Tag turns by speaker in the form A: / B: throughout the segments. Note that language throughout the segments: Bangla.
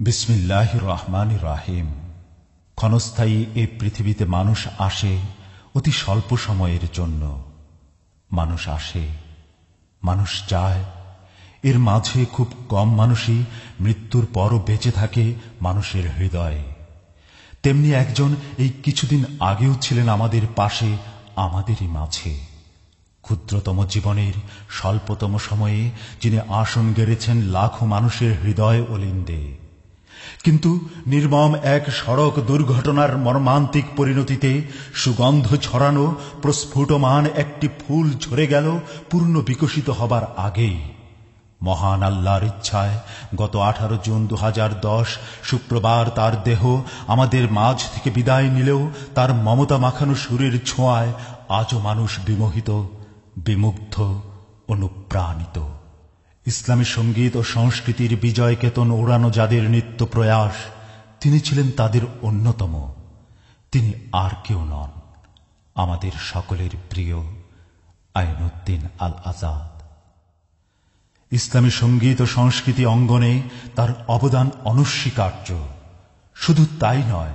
A: বিসমিল্লাহির রহমানির রহিম। ক্ষণস্থায়ী এই পৃথিবীতে মানুষ আসে অতি স্বল্প সময়ের জন্য। মানুষ আসে, মানুষ যায়, এর মাঝে খুব কম মানুষই মৃত্যুর পরও বেঁচে থাকে মানুষের হৃদয়ে। তেমনি একজন এই কিছুদিন আগেও ছিলেন আমাদের পাশে, আমাদেরই মাঝে। ক্ষুদ্রতম জীবনের স্বল্পতম সময়ে যিনি আসন গেড়েছেন লাখো মানুষের হৃদয় ও লিন্দে। কিন্তু নির্মম এক সড়ক দুর্ঘটনার মর্মান্তিক পরিণতিতে সুগন্ধ ছড়ানো প্রস্ফুটমান একটি ফুল ঝরে গেল পূর্ণ বিকশিত হবার আগেই। মহান আল্লাহর ইচ্ছায় গত 18 জুন 2010 শুক্রবার তার দেহ আমাদের মাঝ থেকে বিদায় নিলেও তার মমতা মাখানো সুরের ছোঁয়ায় আজও মানুষ বিমোহিত, বিমুগ্ধ, অনুপ্রাণিত। ইসলামী সঙ্গীত ও সংস্কৃতির বিজয় কেতন ওড়ানো যাদের নিত্য প্রয়াস, তিনি ছিলেন তাদের অন্যতম। তিনি আর কেউ নন, আমাদের সকলের প্রিয় আইনুদ্দিন আল আজাদ। ইসলামী সঙ্গীত ও সংস্কৃতি অঙ্গনে তার অবদান অনস্বীকার্য। শুধু তাই নয়,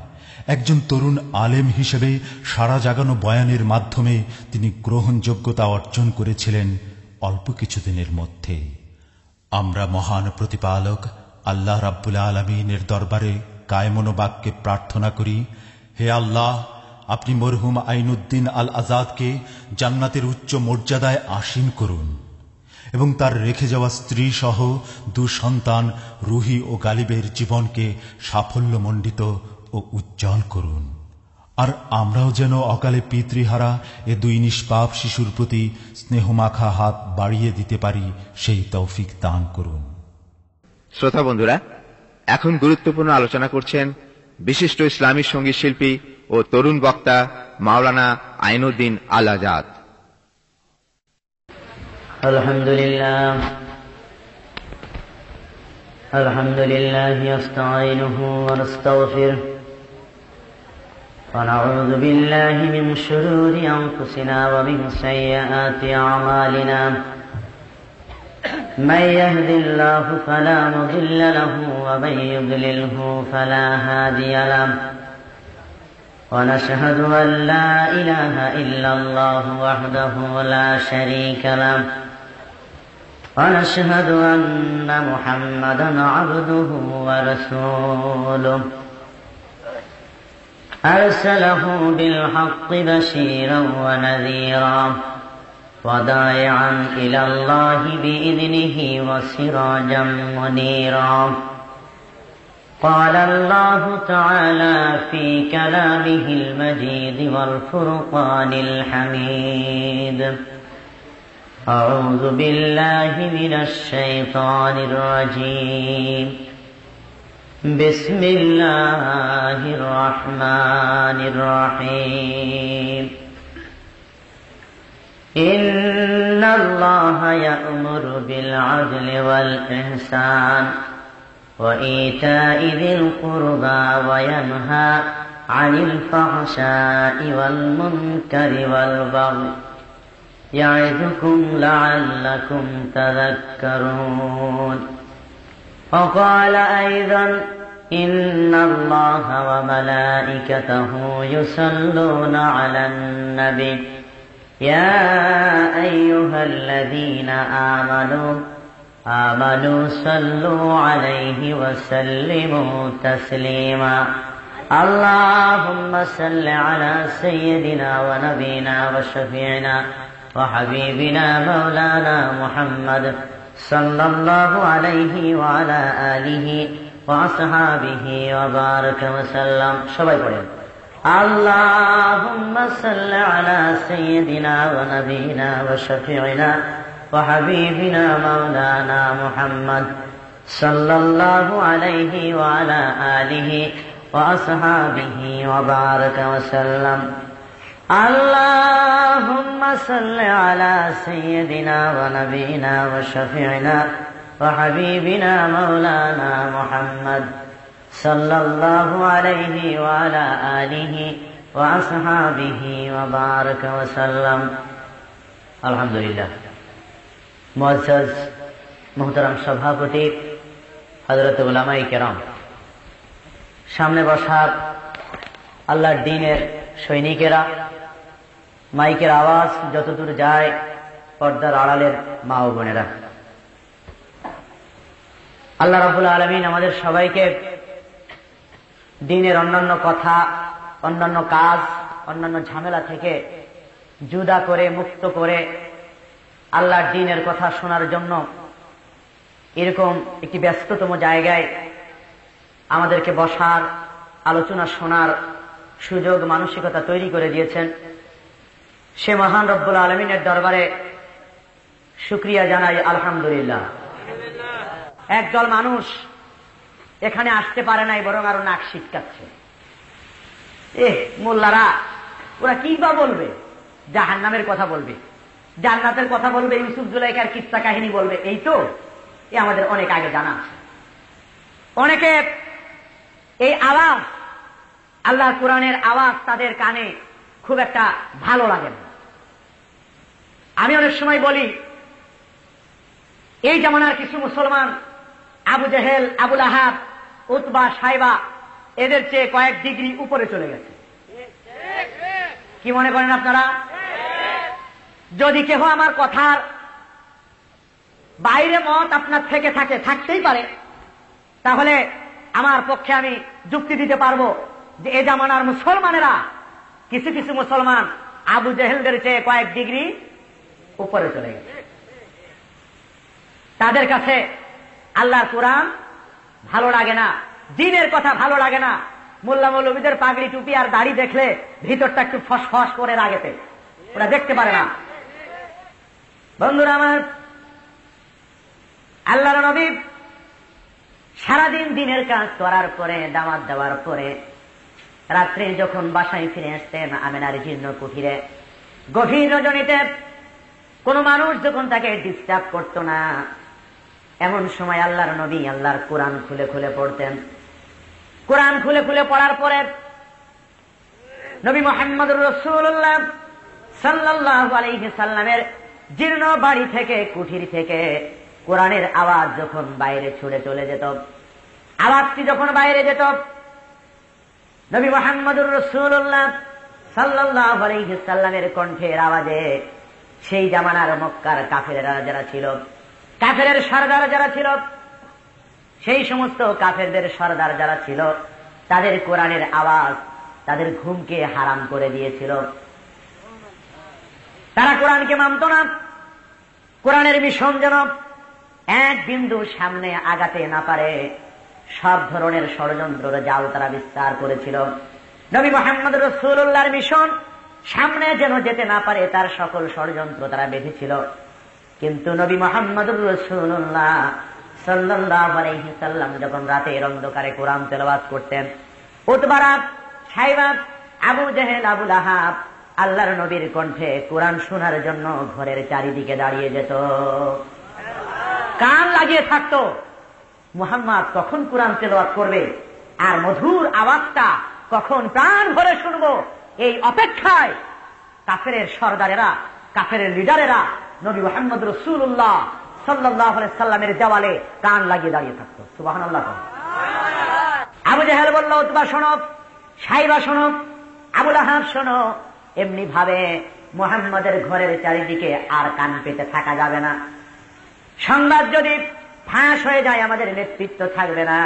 A: একজন তরুণ আলেম হিসেবে সারা জাগানো বয়ানের মাধ্যমে তিনি গ্রহণযোগ্যতা অর্জন করেছিলেন অল্প কিছুদিনের মধ্যে। আমরা মহান প্রতিপালক আল্লাহ রাব্বুল আলামিনের দরবারে কায়মনোবাক্যে প্রার্থনা করি, হে আল্লাহ, আপনি মরহুম আইনুদ্দিন আল আজাদকে জান্নাতের উচ্চ মর্যাদায় আসীন করুন এবং তার রেখে যাওয়া স্ত্রী সহ 2 সন্তান রুহি ও গালিবের জীবনকে সাফল্যমণ্ডিত ও উজ্জ্বল করুন। আর আমরাও যেন অকালে পিতৃহারা এ 2 নিষ্পাপ শিশুর প্রতি স্নেহমাখা হাত বাড়িয়ে দিতে পারি, সেই তৌফিক দান করুন।
B: শ্রোতা বন্ধুরা, এখন গুরুত্বপূর্ণ আলোচনা করছেন বিশিষ্ট ইসলামী সঙ্গীত শিল্পী ও তরুণ বক্তা মাওলানা আইনুদ্দিন আল আজাদ।
C: আলহামদুলিল্লাহ আলহামদুলিল্লাহি আস্তাঈনুহু ওয়া নাস্তাগফিরুহু ونعوذ بالله من شرور أنفسنا ومن سيئات أعمالنا من يهد الله فلا مضل له ومن يضلله فلا هادي له ونشهد أن لا إله إلا الله وحده لا شريك له ونشهد أن محمدا عبده ورسوله أرسله بالحق بشيرا ونذيرا وداعيا إلى الله بإذنه وسراجا منيرا. قال الله تعالى في كلامه المجيد والفرقان الحميد: أعوذ بالله من الشيطان الرجيم. بسم الله الرحمن الرحيم. إن الله يأمر بالعدل والإحسان وإيتاء ذي القربى وينهى عن الفحشاء والمنكر والبغي يعظكم لعلكم تذكرون. وقال أيضا: إن الله وملائكته يصلون على النبي يا أيها الذين آمنوا صلوا عليه وسلموا تسليما. اللهم صل على سيدنا ونبينا وشفيعنا وحبيبنا مولانا محمد صلى الله عليه وعلى آله وأصحابه وبارك وسلم. সবাই পড়েন اللهم صل على سيدنا ونبينا وشفيعنا وحبيبنا مولانا محمد صلى الله عليه وعلى آله وأصحابه وبارك وسلم. اللهم صل على سيدنا ونبينا وشفيعنا وحبيبنا مولانا محمد صلى الله عليه وعلى آله وأصحابه وبارك وسلم. الحمد لله. মুআজ্জাজ মুহতারাম সভাপতি হযরত উলামায়ে কেরাম, সামনে বসা আল্লাহর দ্বীনের সৈনিকেরা, মাইকের আওয়াজ যতদূর যায়, পর্দার আড়ালের মা ও বোনেরা, আল্লাহ রাব্বুল আলামিন আমাদের সবাইকে দ্বীনের অন্যান্য কথা, অন্যান্য কাজ, অন্যান্য ঝামেলা থেকে জুদা করে, মুক্ত করে আল্লাহর দ্বীনের কথা শোনার জন্য এরকম একটি ব্যস্ততম জায়গায় আমাদেরকে বসার, আলোচনা শোনার সুযোগ, মানসিকতা তৈরি করে দিয়েছেন। সে মহান রব্বুল আলামিনের দরবারে শুকরিয়া জানাই, আলহামদুলিল্লাহ। একদল মানুষ এখানে আসতে পারে নাই, বরং আরো নাক সিটকাচ্ছে। মোল্লারা ওরা কি বা বলবে? জাহান্নামের কথা বলবে, জান্নাতের কথা বলবে, ইউসুফ জুলাইকার কিস্সা কাহিনী বলবে। এই তো আমাদের অনেক আগে জানা আছে। অনেকে এই আওয়াজ, আল্লাহর কোরআনের আওয়াজ তাদের কানে খুব একটা ভালো লাগে না। আমি অনেক সময় বলি, এই জামানার কিছু মুসলমান আবু জেহেল, আবু লাহাব, উতবা, সাইবা এদের চেয়ে কয়েক ডিগ্রি উপরে চলে গেছে। কি মনে করেন আপনারা? যদি কেহ আমার কথার বাইরে মত আপনার থেকে থাকে, থাকতেই পারে, তাহলে আমার পক্ষে আমি যুক্তি দিতে পারবো যে এ জামানার মুসলমানেরা, কিছু কিছু মুসলমান আবু জেহেলদের চেয়ে কয়েক ডিগ্রি উপরে চলে গেছে। তাদের কাছে আল্লাহর কোরআন ভালো লাগে না, দ্বীনের কথা ভালো লাগে না। মোল্লা মৌলবীদের পাগড়ি, টুপি আর দাড়ি দেখলে ভিতরটা একটু ফসফস করে লাগেতে, ওরা দেখতে পারে না। বন্ধুরা আমার, আল্লাহর নবী সারাদিন দিনের কাজ করার পরে, দাওয়াত দেওয়ার পরে রাত্রে যখন বাসায় ফিরে আসতেন, আমেনার জীর্ণ কুঠিরে গভীর রজনীতে কোন মানুষ যখন তাকে ডিস্টার্ব করত না, এমন সময় আল্লাহর নবী আল্লাহর কোরআন খুলে খুলে পড়তেন। কোরআন খুলে খুলে পড়ার পরে নবী মুহাম্মদুর রাসূলুল্লাহ সাল্লাল্লাহু আলাইহি সাল্লামের জীর্ণ বাড়ি থেকে, কুঠির থেকে কোরআনের আওয়াজ যখন বাইরে ছুড়ে চলে যেত, আওয়াজটি যখন বাইরে যেত, নবী মুহাম্মদুর রাসূলুল্লাহ সাল্লাল্লাহু আলাইহি সাল্লামের কণ্ঠের আওয়াজে সেই জামানার মক্কার কাফেরেরা যারা ছিল, কাফেরের সরদার যারা ছিল, সেই সমস্ত কাফেরদের সরদার যারা ছিল, তাদের কোরআনের আওয়াজ তাদের ঘুমকে হারাম করে দিয়েছিল। তারা কোরআনকে মানত না। কোরআনের মিশন যেন এক বিন্দু সামনে আগাতে না পারে, সব ধরনের ষড়যন্ত্রের জাল তারা বিস্তার করেছিল। নবী মুহাম্মদ রাসূলুল্লাহর মিশন সামনে যেন যেতে না পারে, তার সকল ষড়যন্ত্র তারা বেঁধেছিল। কিন্তু নবী মুহাম্মদুর রাসূলুল্লাহ সাল্লাল্লাহু আলাইহি সাল্লাম যখন রাতের অন্ধকারে কোরআন তেলাওয়াত করতেন, উতবা, সাইবা, আবু জেহেল, আবু লাহাব আল্লাহর নবীর কণ্ঠে কোরআন শোনার জন্য ঘরের চারিদিকে দাঁড়িয়ে যেত, কান লাগিয়ে থাকতো। মুহাম্মদ কখন কোরআন তেলাওয়াত করবে আর মধুর আওয়াজটা কখন প্রাণ ভরে শুনবো, এই অপেক্ষায় কাফেরের সরদারেরা, কাফেরের লিডারেরা নবী মুহাম্মদ রাসূলুল্লাহ সাল্লাল্লাহু আলাইহি সাল্লামের দেওয়ালে কান লাগিয়ে দাঁড়িয়ে থাকতো। সুবহানাল্লাহ। আবু জেহেল বলল, উতবা শোনো, সাইবা শোনো, আবু লাহাব শোনো। এমনি ভাবে মুহাম্মদের ঘরের চারিদিকে আর কান পেতে থাকা যাবে না। সংবাদ যদি ফাঁস হয়ে যায়, আমাদের নেতৃত্ব থাকবে না,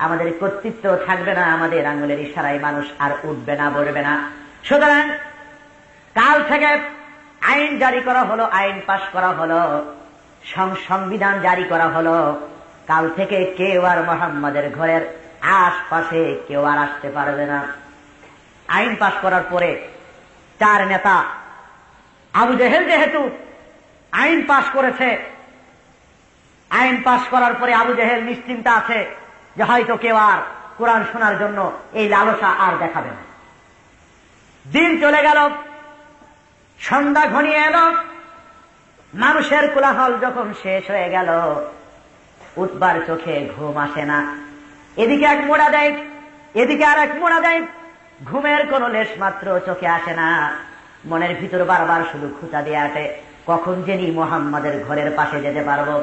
C: আমাদের কর্তৃত্ব থাকবে না, আমাদের আঙুলের ইশারায় মানুষ আর উঠবে না, বলবে না। সুতরাং কাল থেকে আইন জারি করা হলো, আইন পাশ করা হলো, সংবিধান জারি করা হলো। কাল থেকে কেউ আর মুহাম্মদের ঘরের আশপাশে কেউ আর আসতে পারবে না। আইন পাশ করার পরে চার নেতা, আবু জেহেল যেহেতু আইন পাশ করেছে, আইন পাশ করার পরে আবু জেহেল নিশ্চিন্তা আছে যে হয়তো কেউ আর কোরআন শোনার জন্য এই লালসা আর দেখাবে না। দিন চলে গেল, সন্ধ্যা ঘনিয়ে এলো, মানুষের কোলাহল যখন শেষ হয়ে গেল, উতবার চোখে ঘুম আসে না। এদিকে এক মোড়া দেয়, এদিকে আর এক মোড়া দেয়, ঘুমের কোন লেশ মাত্র চোখে আসে না। মনের ভিতর বারবার শুধু খুঁচা দিয়ে আসে, কখন জেনি মুহাম্মাদের ঘরের পাশে যেতে পারবো।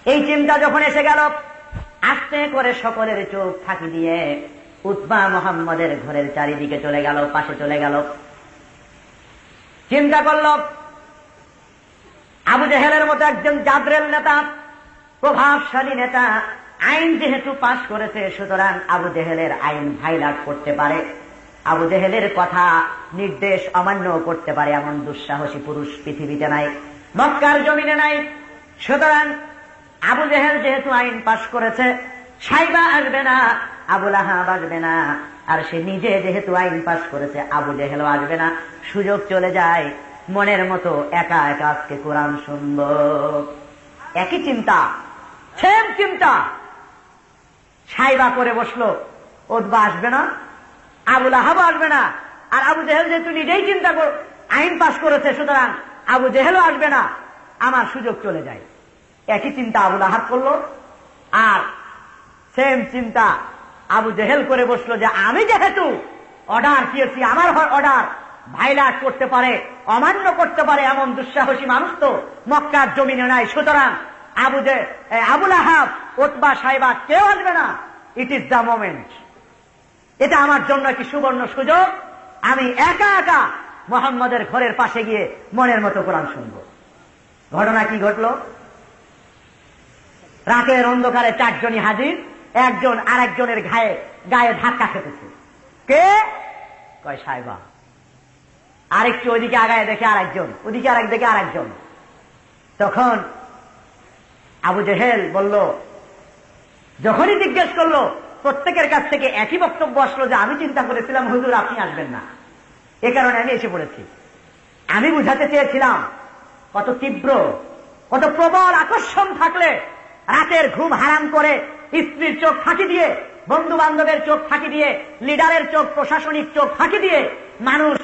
C: এই চিন্তা যখন এসে গেল, আস্তে করে সকলের চোখ ফাঁকি দিয়ে উতবা মুহাম্মদের ঘরের চারিদিকে চলে গেল, পাশে চলে গেল। চিন্তা করল আবু জেহেলের মতো একজন জাদরেল নেতা, প্রভাবশালী নেতা আইন যেহেতু পাশ করেছে, সুতরাং আবু জেহেলের আইন ভাইলাট করতে পারে, আবু জেহেলের কথা নির্দেশ অমান্য করতে পারে এমন দুঃসাহসী পুরুষ পৃথিবীতে নাই, মক্কার জমিনে নাই। সুতরাং আবু জেহেল যেহেতু আইন পাশ করেছে, সাইবা আসবে না, আবু লাহাব আসবে না, আর সে নিজে যেহেতু আইন পাশ করেছে, আবু জেহেলও আসবে না। সুযোগ চলে যায়, মনের মতো একা একা আজকে কোরআন শুনব। একই চিন্তা, সেম চিন্তা। সাইবা করে বসলো, উতবা আসবে না, আবু লাহাব আসবে না, আর আবু জেহেল যেহেতু নিজেই চিন্তা আইন পাশ করেছে, সুতরাং আবু জেহেলও আসবে না, আমার সুযোগ চলে যায়। একই চিন্তা আবু লাহাব করলো, আর সেম চিন্তা আবু জেহেল করে বসলো যে আমি যেহেতু অর্ডার দিয়েছি, আমার অর্ডার ভাইলাট করতে পারে, অমান্য করতে পারে এমন দুঃসাহসী মানুষ তো মক্কার জমিনে নাই, সুতরাং আবু লাহাব, উতবা, সাইবা কেউ আসবে না। ইট ইজ দ্য মোমেন্ট, এটা আমার জন্য একটি সুবর্ণ সুযোগ, আমি একা একা মুহাম্মদের ঘরের পাশে গিয়ে মনের মতো কোরআন শুনবো। ঘটনা কি ঘটলো? রাতের অন্ধকারে চারজনই হাজির, একজন আরেকজনের গায়ে ধাক্কা খেতেছে। কে? কয় সাইবা। আরেকটু ওইদিকে আগায় দেখে আরেকজন, ওদিকে আরেক দেখে আরেকজন। তখন আবু জেহেল বলল, যখনই জিজ্ঞেস করলো প্রত্যেকের কাছ থেকে একই বক্তব্য আসলো যে আমি চিন্তা করেছিলাম হুজুর আপনি আসবেন না, এ কারণে আমি এসে পড়েছি। আমি বুঝাতে চেয়েছিলাম কত তীব্র, কত প্রবল আকর্ষণ থাকলে রাতের ঘুম হারাম করে স্ত্রীর চোখ ফাঁকি দিয়ে, বন্ধু বান্ধবের চোখ ফাঁকি দিয়ে, লিডারের চোখ, প্রশাসনিক চোখ ফাঁকি দিয়ে মানুষ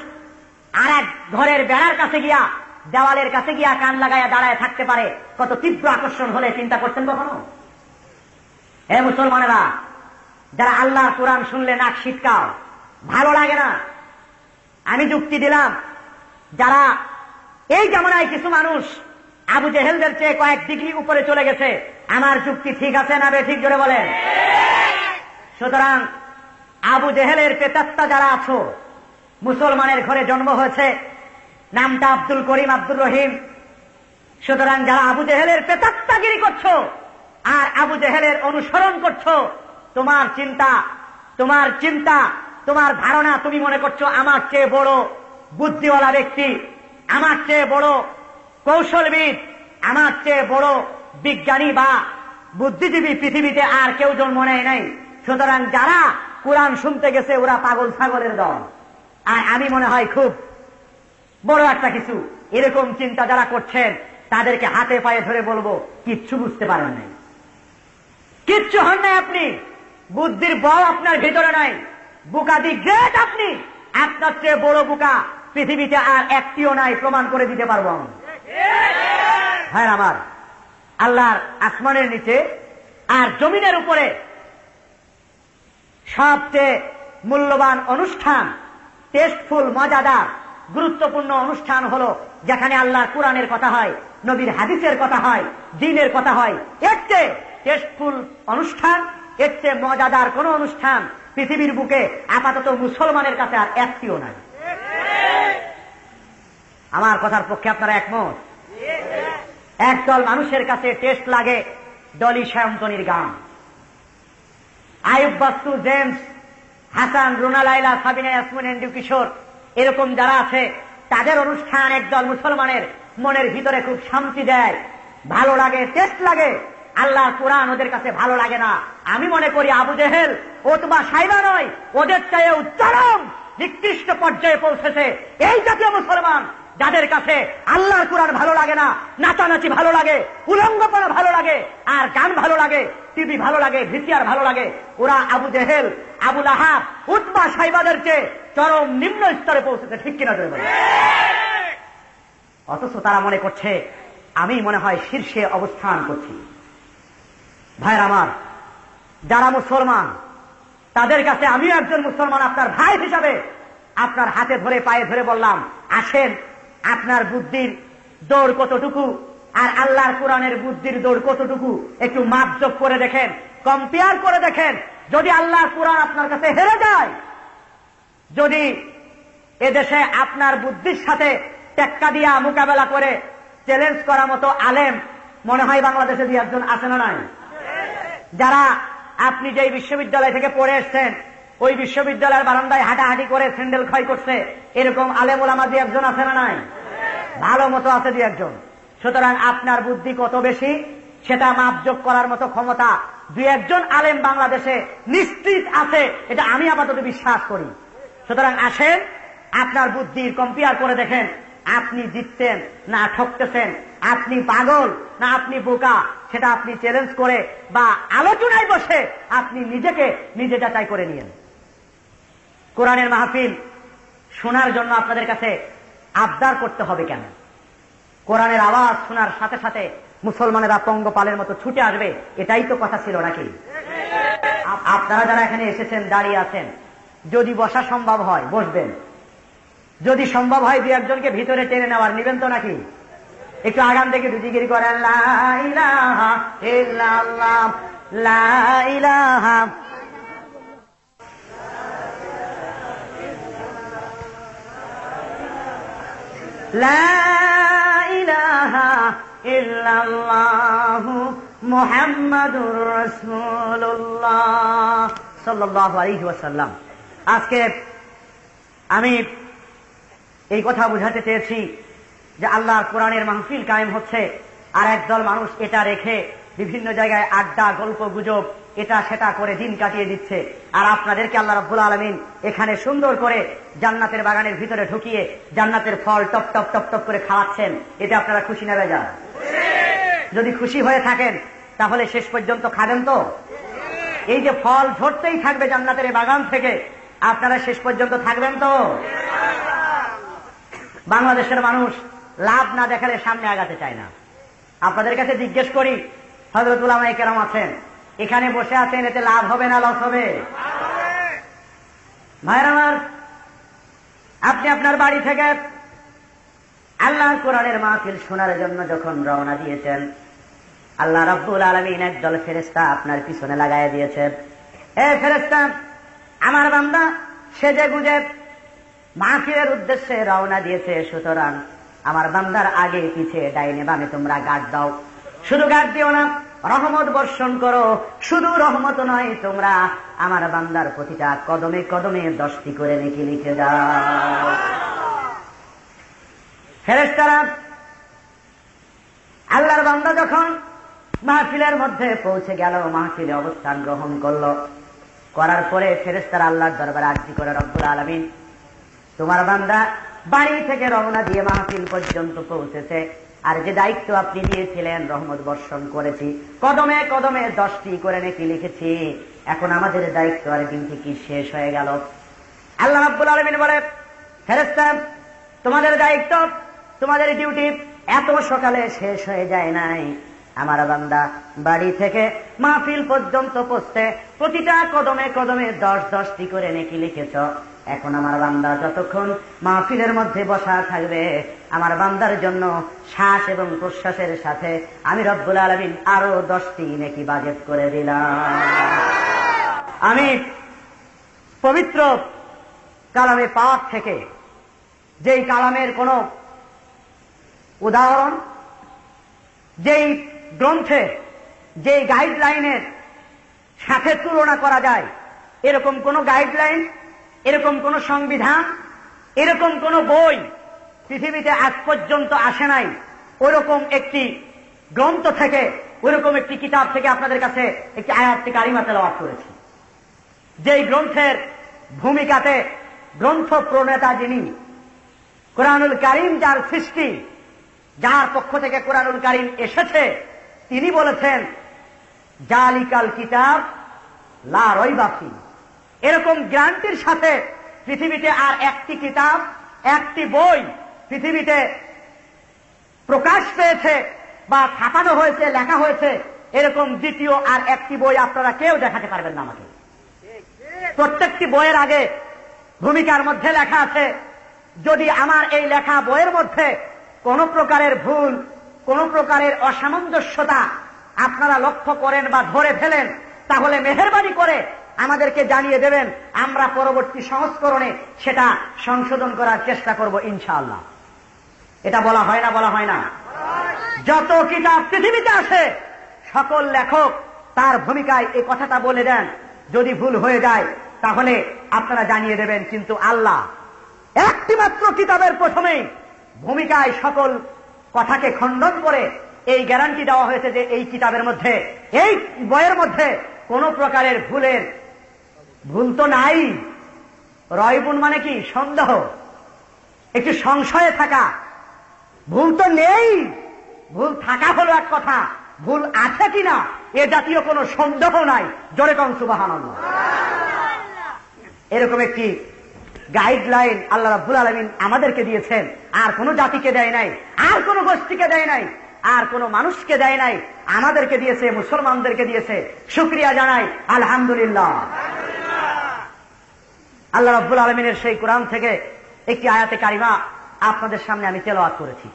C: আর এক ঘরের বেড়ার কাছে গিয়া, দেওয়ালের কাছে গিয়া কান লাগাইয়া দাঁড়ায় থাকতে পারে। কত তীব্র আকর্ষণ হলে চিন্তা করতেন কখনো? হে মুসলমানেরা, যারা আল্লাহর কোরআন শুনলে নাক শীতকাও, ভালো লাগে না, আমি যুক্তি দিলাম, যারা এই জামানায় কিছু মানুষ আবু জেহেলদের চেয়ে কয়েক ডিগ্রি উপরে চলে গেছে, আমার যুক্তি ঠিক আছে না বেঠিক জোরে বলেন? সুতরাং আবু জেহেলের প্রেতাত্মা যারা আছো, মুসলমানের ঘরে জন্ম হয়েছে, নামটা আব্দুল করিম, আব্দুর রহিম, সুতরাং যারা আবু জেহেলের প্রেতাত্মাগিরি করছো আর আবু জেহেলের অনুসরণ করছো, তোমার চিন্তা, তোমার ধারণা, তুমি মনে করছো আমার চেয়ে বড় বুদ্ধিওয়ালা ব্যক্তি, আমার চেয়ে বড় কৌশলবিদ, আমার চেয়ে বড় বিজ্ঞানী বা বুদ্ধিজীবী পৃথিবীতে আর কেউ জন্ম নেয় নাই। সুতরাং যারা কোরআন শুনতে গেছে ওরা পাগল ছাগলের দল, আর আমি মনে হয় খুব বড় একটা কিছু। এরকম চিন্তা যারা করছেন তাদেরকে হাতে পায়ে ধরে বলবো, কিচ্ছু বুঝতে পারেন নাই, কিচ্ছু হন নাই আপনি, বুদ্ধির বল আপনার ভিতরে নাই, বুকা দি গ্রেট আপনি, আপনার চেয়ে বড় বুকা পৃথিবীতে আর একটিও নাই, প্রমাণ করে দিতে পারবো আমি। হ্যাঁ আমার আল্লাহর আসমানের নিচে আর জমিনের উপরে সবচেয়ে মূল্যবান অনুষ্ঠান, টেস্টফুল, মজাদার, গুরুত্বপূর্ণ অনুষ্ঠান হলো যেখানে আল্লাহর কোরআনের কথা হয়, নবীর হাদিসের কথা হয়, দ্বীনের কথা হয়। এর চেয়ে টেস্টফুল অনুষ্ঠান, এর চেয়ে মজাদার কোন অনুষ্ঠান পৃথিবীর বুকে আপাতত মুসলমানের কাছে আর একটিও নাই। আমার কথার পক্ষে আপনারা একমত? একদল মানুষের কাছে টেস্ট লাগে ডলি সায়ন্তনীর গান, আয়ুব বাস্তু, জেমস, হাসান, রুনা লাইলা, সাবিনা ইয়াসমিন, এন্ডু কিশোর, এরকম যারা আছে তাদের অনুষ্ঠান একদল মুসলমানের মনের ভিতরে খুব শান্তি দেয়, ভালো লাগে, টেস্ট লাগে। আল্লাহর কোরআন ওদের কাছে ভালো লাগে না। আমি মনে করি আবু জেহেল, উতবা, সাইবা নয়, ওদের চেয়ে উচ্চারণ নিকৃষ্ট পর্যায়ে পৌঁছেছে এই জাতীয় মুসলমান, যাদের কাছে আল্লাহর কোরআন ভালো লাগে না, নাচানাচি ভালো লাগে, উলঙ্গপনা ভালো লাগে, আর গান ভালো লাগে, টিভি ভালো লাগে, ভিসিআর ভালো লাগে। ওরা আবু জেহেল, আবু লাহাব, উতবা, সাইবাদের চেয়ে চরম নিম্ন স্তরে পৌঁছেছে, ঠিক কিনা জোরে বলেন? অথচ তারা মনে করছে আমি মনে হয় শীর্ষে অবস্থান করছি। ভাইয়ের আমার, যারা মুসলমান তাদের কাছে আমিও একজন মুসলমান, আপনার ভাই হিসাবে আপনার হাতে ধরে পায়ে ধরে বললাম, আসেন আপনার বুদ্ধির দৌড় কতটুকু আর আল্লাহর কোরআনের বুদ্ধির দৌড় কতটুকু একটু মাপজোক করে দেখেন, কম্পেয়ার করে দেখেন। যদি আল্লাহর কুরআন আপনার কাছে হেরে যায়, যদি এদেশে আপনার বুদ্ধির সাথে টেক্কা দিয়া মোকাবেলা করে চ্যালেঞ্জ করার মতো আলেম মনে হয় বাংলাদেশে দুই একজন আছে না নাই? যারা আপনি যেই বিশ্ববিদ্যালয় থেকে পড়ে এসছেন ওই বিশ্ববিদ্যালয়ের বারান্দায় হাঁটাহাঁটি করে স্যান্ডেল ক্ষয় করছে, এরকম আলেম ওলামা দুই একজন আছে না নাই? ভালো মতো আছে দুই একজন। সুতরাং আপনার বুদ্ধি কত বেশি সেটা মাপযোগ করার মতো ক্ষমতা দুই একজন আলেম বাংলাদেশে নিশ্চিত আছে, এটা আমি আপাতত বিশ্বাস করি। সুতরাং আসেন আপনার বুদ্ধির কম্পেয়ার করে দেখেন, আপনি জিতছেন না ঠকতেছেন, আপনি পাগল না আপনি বোকা, সেটা আপনি চ্যালেঞ্জ করে বা আলোচনায় বসে আপনি নিজেকে নিজে যাচাই করে নিয়েন। কোরআনের মাহফিল শোনার জন্য আপনাদের কাছে আবদার করতে হবে কেন? কোরআনের আওয়াজ শোনার সাথে সাথে মুসলমানেরা পঙ্গপালের মতো ছুটে আসবে, এটাই তো কথা ছিল নাকি? আপনারা যারা এখানে এসেছেন দাঁড়িয়ে আছেন, যদি বসা সম্ভব হয় বসবেন, যদি সম্ভব হয় দুই একজনকে ভিতরে টেনে নেওয়ার নিবেন তো নাকি? একটু আগাম থেকে দুজিগিরি করেন, লা ইলাহা ইল্লাল্লাহ, লা ইলাহা লা ইলাহা ইল্লাল্লাহু মুহাম্মাদুর রাসূলুল্লাহ সাল্লাল্লাহু আলাইহি ওয়াসাল্লাম। আজকে আমি এই কথা বোঝাতে চেয়েছি যে আল্লাহর কোরআনের মাহফিল কায়েম হচ্ছে, আর একদল মানুষ এটা রেখে বিভিন্ন জায়গায় আড্ডা গল্প গুজব এটা সেটা করে দিন কাটিয়ে দিচ্ছে, আর আপনাদেরকে আল্লাহ রাব্বুল আলামিন এখানে সুন্দর করে জান্নাতের বাগানের ভিতরে ঢুকিয়ে জান্নাতের ফল টপ টপ টপ টপ করে খাওয়াচ্ছেন। এটা আপনারা খুশি না বেজার? যদি খুশি হয়ে থাকেন তাহলে শেষ পর্যন্ত খাবেন তো? এই যে ফল ঝরতেই থাকবে জান্নাতের বাগান থেকে, আপনারা শেষ পর্যন্ত থাকবেন তো? বাংলাদেশের মানুষ লাভ না দেখালে সামনে আগাতে চায় না। আপনাদের কাছে জিজ্ঞেস করি, হযরত উলামায়ে কেরাম আছেন, এখানে বসে আছেন, এতে লাভ হবে না লস হবে? ভাইরা আমার, আপনি আপনার বাড়ি থেকে আল্লাহর কোরআনের মাহফিল শোনার জন্য যখন রওনা দিয়েছেন, আল্লাহ রাব্বুল আলামিন একদল ফেরেশতা আপনার পিছনে লাগায় দিয়েছে। এ ফেরেশতা, আমার বান্দা সেজে গুজে মাহফিলের উদ্দেশ্যে রওনা দিয়েছে, সুতরাং আমার বান্দার আগে পিছে ডাইনে বামে তোমরা গার্ড দাও। শুধু গার্ড দিও না, রহমত বর্ষণ করো। শুধু রহমত নয়, তোমরা আমার বান্দার প্রতিটা কদমে কদমে 10টি করে নেকি লিখে দাও। ফেরেশতারা আল্লাহর বান্দা যখন মাহফিলের মধ্যে পৌঁছে গেল, মাহফিলে অবস্থান গ্রহণ করলো, করার পরে ফেরেশতারা আল্লাহর দরবারে আরজি করে, রব্বুল আলামিন, তোমার বান্দা বাড়ি থেকে রওনা দিয়ে মাহফিল পর্যন্ত পৌঁছেছে, আর যে দায়িত্ব আপনি দিয়েছিলেন রহমত বর্ষণ করেছি, কদমে কদমে 10টি করে নেকি লিখেছি, এখন আমাদের দায়িত্ব আর দিনটি কি শেষ হয়ে গেল? আল্লাহ রাব্বুল আলামিন বলে, ফেরেশতা, তোমাদের দায়িত্ব তোমাদের ডিউটি এত সকালে শেষ হয়ে যায় নাই। আমার বান্দা বাড়ি থেকে মাহফিল পর্যন্ত পৌঁছতে প্রতিটা কদমে কদমে 10-10টি করে নেকি লিখেছ। এখন আমার বান্দা যতক্ষণ মাহফিলের মধ্যে বসা থাকবে, আমার বান্দার জন্য শ্বাস এবং প্রশ্বাসের সাথে আমি রব্বুল আলামিন আরো 10টি নেকি বাজেট করে দিলাম। আমি পবিত্র কালামে পাক থেকে, যেই কালামের কোন উদাহরণ, যেই গ্রন্থে যেই গাইডলাইনের সাথে তুলনা করা যায়, এরকম কোন গাইডলাইন, এরকম কোন সংবিধান, এরকম কোন বই পৃথিবীতে আজ পর্যন্ত আসে নাই। ওরকম একটি গ্রন্থ থেকে, ওরকম একটি কিতাব থেকে আপনাদের কাছে একটি আয়াত কারিমা তেলাওয়াত করেছি, যেই গ্রন্থের ভূমিকাতে গ্রন্থ প্রণেতা যিনি, কোরআনুল কারীম যার সৃষ্টি, যার পক্ষ থেকে কোরআনুল কারীম এসেছে, তিনি বলেছেন, জালিকাল কিতাব লা রাইবা ফীহ। এরকম গ্যারান্টির সাথে পৃথিবীতে আর একটি কিতাব, একটি বই পৃথিবীতে প্রকাশ পেয়েছে বা ছাপানো হয়েছে, লেখা হয়েছে, এরকম দ্বিতীয় আর একটি বই আপনারা কেউ দেখাতে পারবেন না আমাকে। প্রত্যেকটি বইয়ের আগে ভূমিকার মধ্যে লেখা আছে, যদি আমার এই লেখা বইয়ের মধ্যে কোন প্রকারের ভুল, কোন প্রকারের অসামঞ্জস্যতা আপনারা লক্ষ্য করেন বা ধরে ফেলেন, তাহলে মেহেরবানি করে আমাদেরকে জানিয়ে দেবেন, আমরা পরবর্তী সংস্করণে সেটা সংশোধন করার চেষ্টা করব ইনশাআল্লাহ। এটা বলা হয় না? বলা হয় না? যত কিতাব পৃথিবীতে আছে সকল লেখক তার ভূমিকায় এই কথাটা বলে দেন, যদি ভুল হয়ে যায় তাহলে আপনারা জানিয়ে দেবেন। কিন্তু আল্লাহ একটি মাত্র কিতাবের প্রথমেই ভূমিকায় সকল কথাকে খণ্ডন করে এই গ্যারান্টি দেওয়া হয়েছে যে এই কিতাবের মধ্যে, এই বইয়ের মধ্যে কোন প্রকারের ভুল তো নাই। রয়বুন মানে কি? সন্দেহ, একটু সংশয়ে থাকা। ভুল তো নেই, ভুল থাকা হলো এক কথা, ভুল আছে কিনা এ জাতীয় কোনো সন্দেহ নাই। জোরে কোন সুবহানাল্লাহ। এরকম একটি গাইডলাইন আল্লাহ রাব্বুল আলামিন আমাদেরকে দিয়েছেন, আর কোন জাতিকে দেয় নাই, আর কোন গোষ্ঠীকে দেয় নাই, আর কোন মানুষকে দেয় নাই, আমাদেরকে দিয়েছে, মুসলমানদেরকে দিয়েছে। শুকরিয়া জানাই আলহামদুলিল্লাহ। আল্লাহ রাব্বুল আলামিনের সেই কোরআন থেকে একটি আয়াতে কারিমা আপনাদের সামনে আমি তেলাওয়াত করেছি।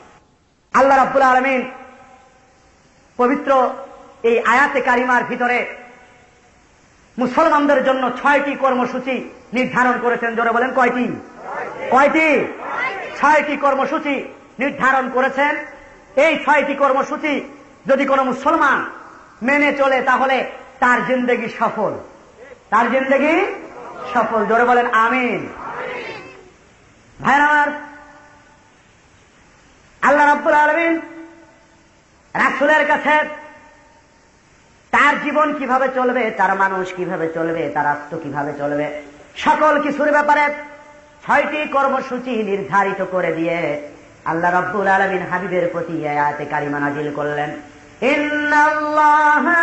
C: আল্লাহ রাব্বুল আলামিন পবিত্র এই আয়াতে কারিমার ভিতরে মুসলমানদের জন্য 6টি কর্মসূচি নির্ধারণ করেছেন। জোরে বলেন কয়টি? কয়টি? 6টি কর্মসূচি নির্ধারণ করেছেন। এই 6টি কর্মসূচি যদি কোনো মুসলমান মেনে চলে তাহলে তার জিন্দেগি সফল, তার জিন্দেগি সফল। জোরে বলেন আমিন। ভাইরা আমার, আল্লাহ রাব্বুল আলামিন রাসূলের কাছে তার জীবন কিভাবে চলবে, তার মানুষ কিভাবে চলবে, তার রাষ্ট্র কিভাবে চলবে, সকল কিছুর ব্যাপারে 6টি কর্মসূচি নির্ধারিত করে দিয়ে আল্লাহ রাব্বুল আলামিন হাবিবের প্রতি আয়াতে কারিমা নাযিল করলেন। ইন্নাল্লাহা